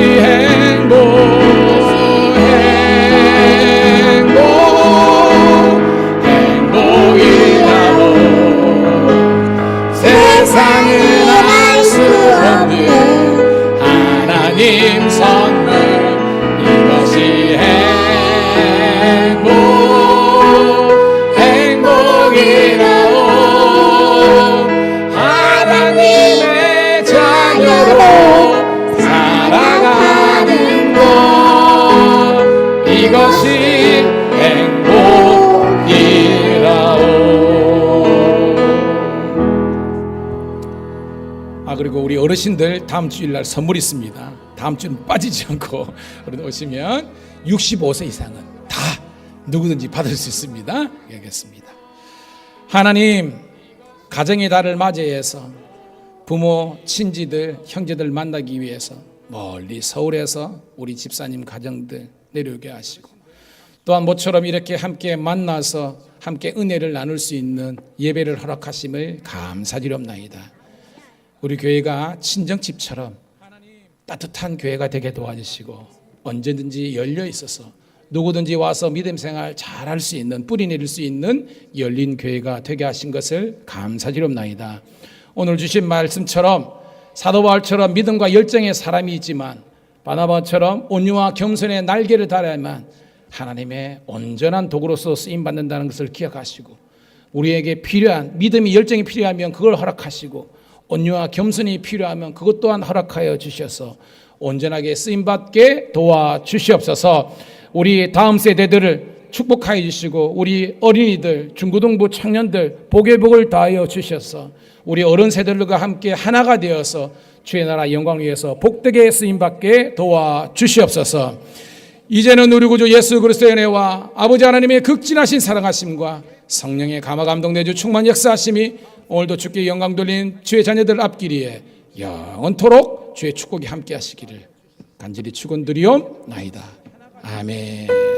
세상은 알 수 없는 하나님 선물, 이것이 행복이라오. 하나님의 자녀로 살아가는 것, 이것이 행복이라오. 그리고 우리 어르신들 다음 주일날 선물 있습니다. 다음 주는 빠지지 않고 오시면 65세 이상은 다 누구든지 받을 수 있습니다. 얘기했습니다. 하나님, 가정의 달을 맞이해서 부모, 친지들, 형제들 만나기 위해서 멀리 서울에서 우리 집사님 가정들 내려오게 하시고, 또한 모처럼 이렇게 함께 만나서 함께 은혜를 나눌 수 있는 예배를 허락하심을 감사드리옵나이다. 우리 교회가 친정집처럼 따뜻한 교회가 되게 도와주시고 언제든지 열려 있어서 누구든지 와서 믿음 생활 잘할 수 있는, 뿌리 내릴 수 있는 열린 교회가 되게 하신 것을 감사드리옵나이다. 오늘 주신 말씀처럼 사도 바울처럼 믿음과 열정의 사람이 있지만 바나바처럼 온유와 겸손의 날개를 달아야만 하나님의 온전한 도구로서 쓰임받는다는 것을 기억하시고, 우리에게 필요한 믿음이 열정이 필요하면 그걸 허락하시고, 온유와 겸손이 필요하면 그것 또한 허락하여 주셔서 온전하게 쓰임받게 도와주시옵소서. 우리 다음 세대들을 축복하여 주시고 우리 어린이들, 중고등부 청년들 복의 복을 다하여 주셔서 우리 어른 세대들과 함께 하나가 되어서 주의 나라 영광을 위해서 복되게 쓰임받게 도와주시옵소서. 이제는 우리 구주 예수 그리스도의 은혜와 아버지 하나님의 극진하신 사랑하심과 성령의 감화 감동 내주 충만 역사하심이 오늘도 주께 영광 돌린 주의 자녀들 앞길이에 영원토록 주의 축복이 함께 하시기를 간절히 축원드리옵나이다. 아멘.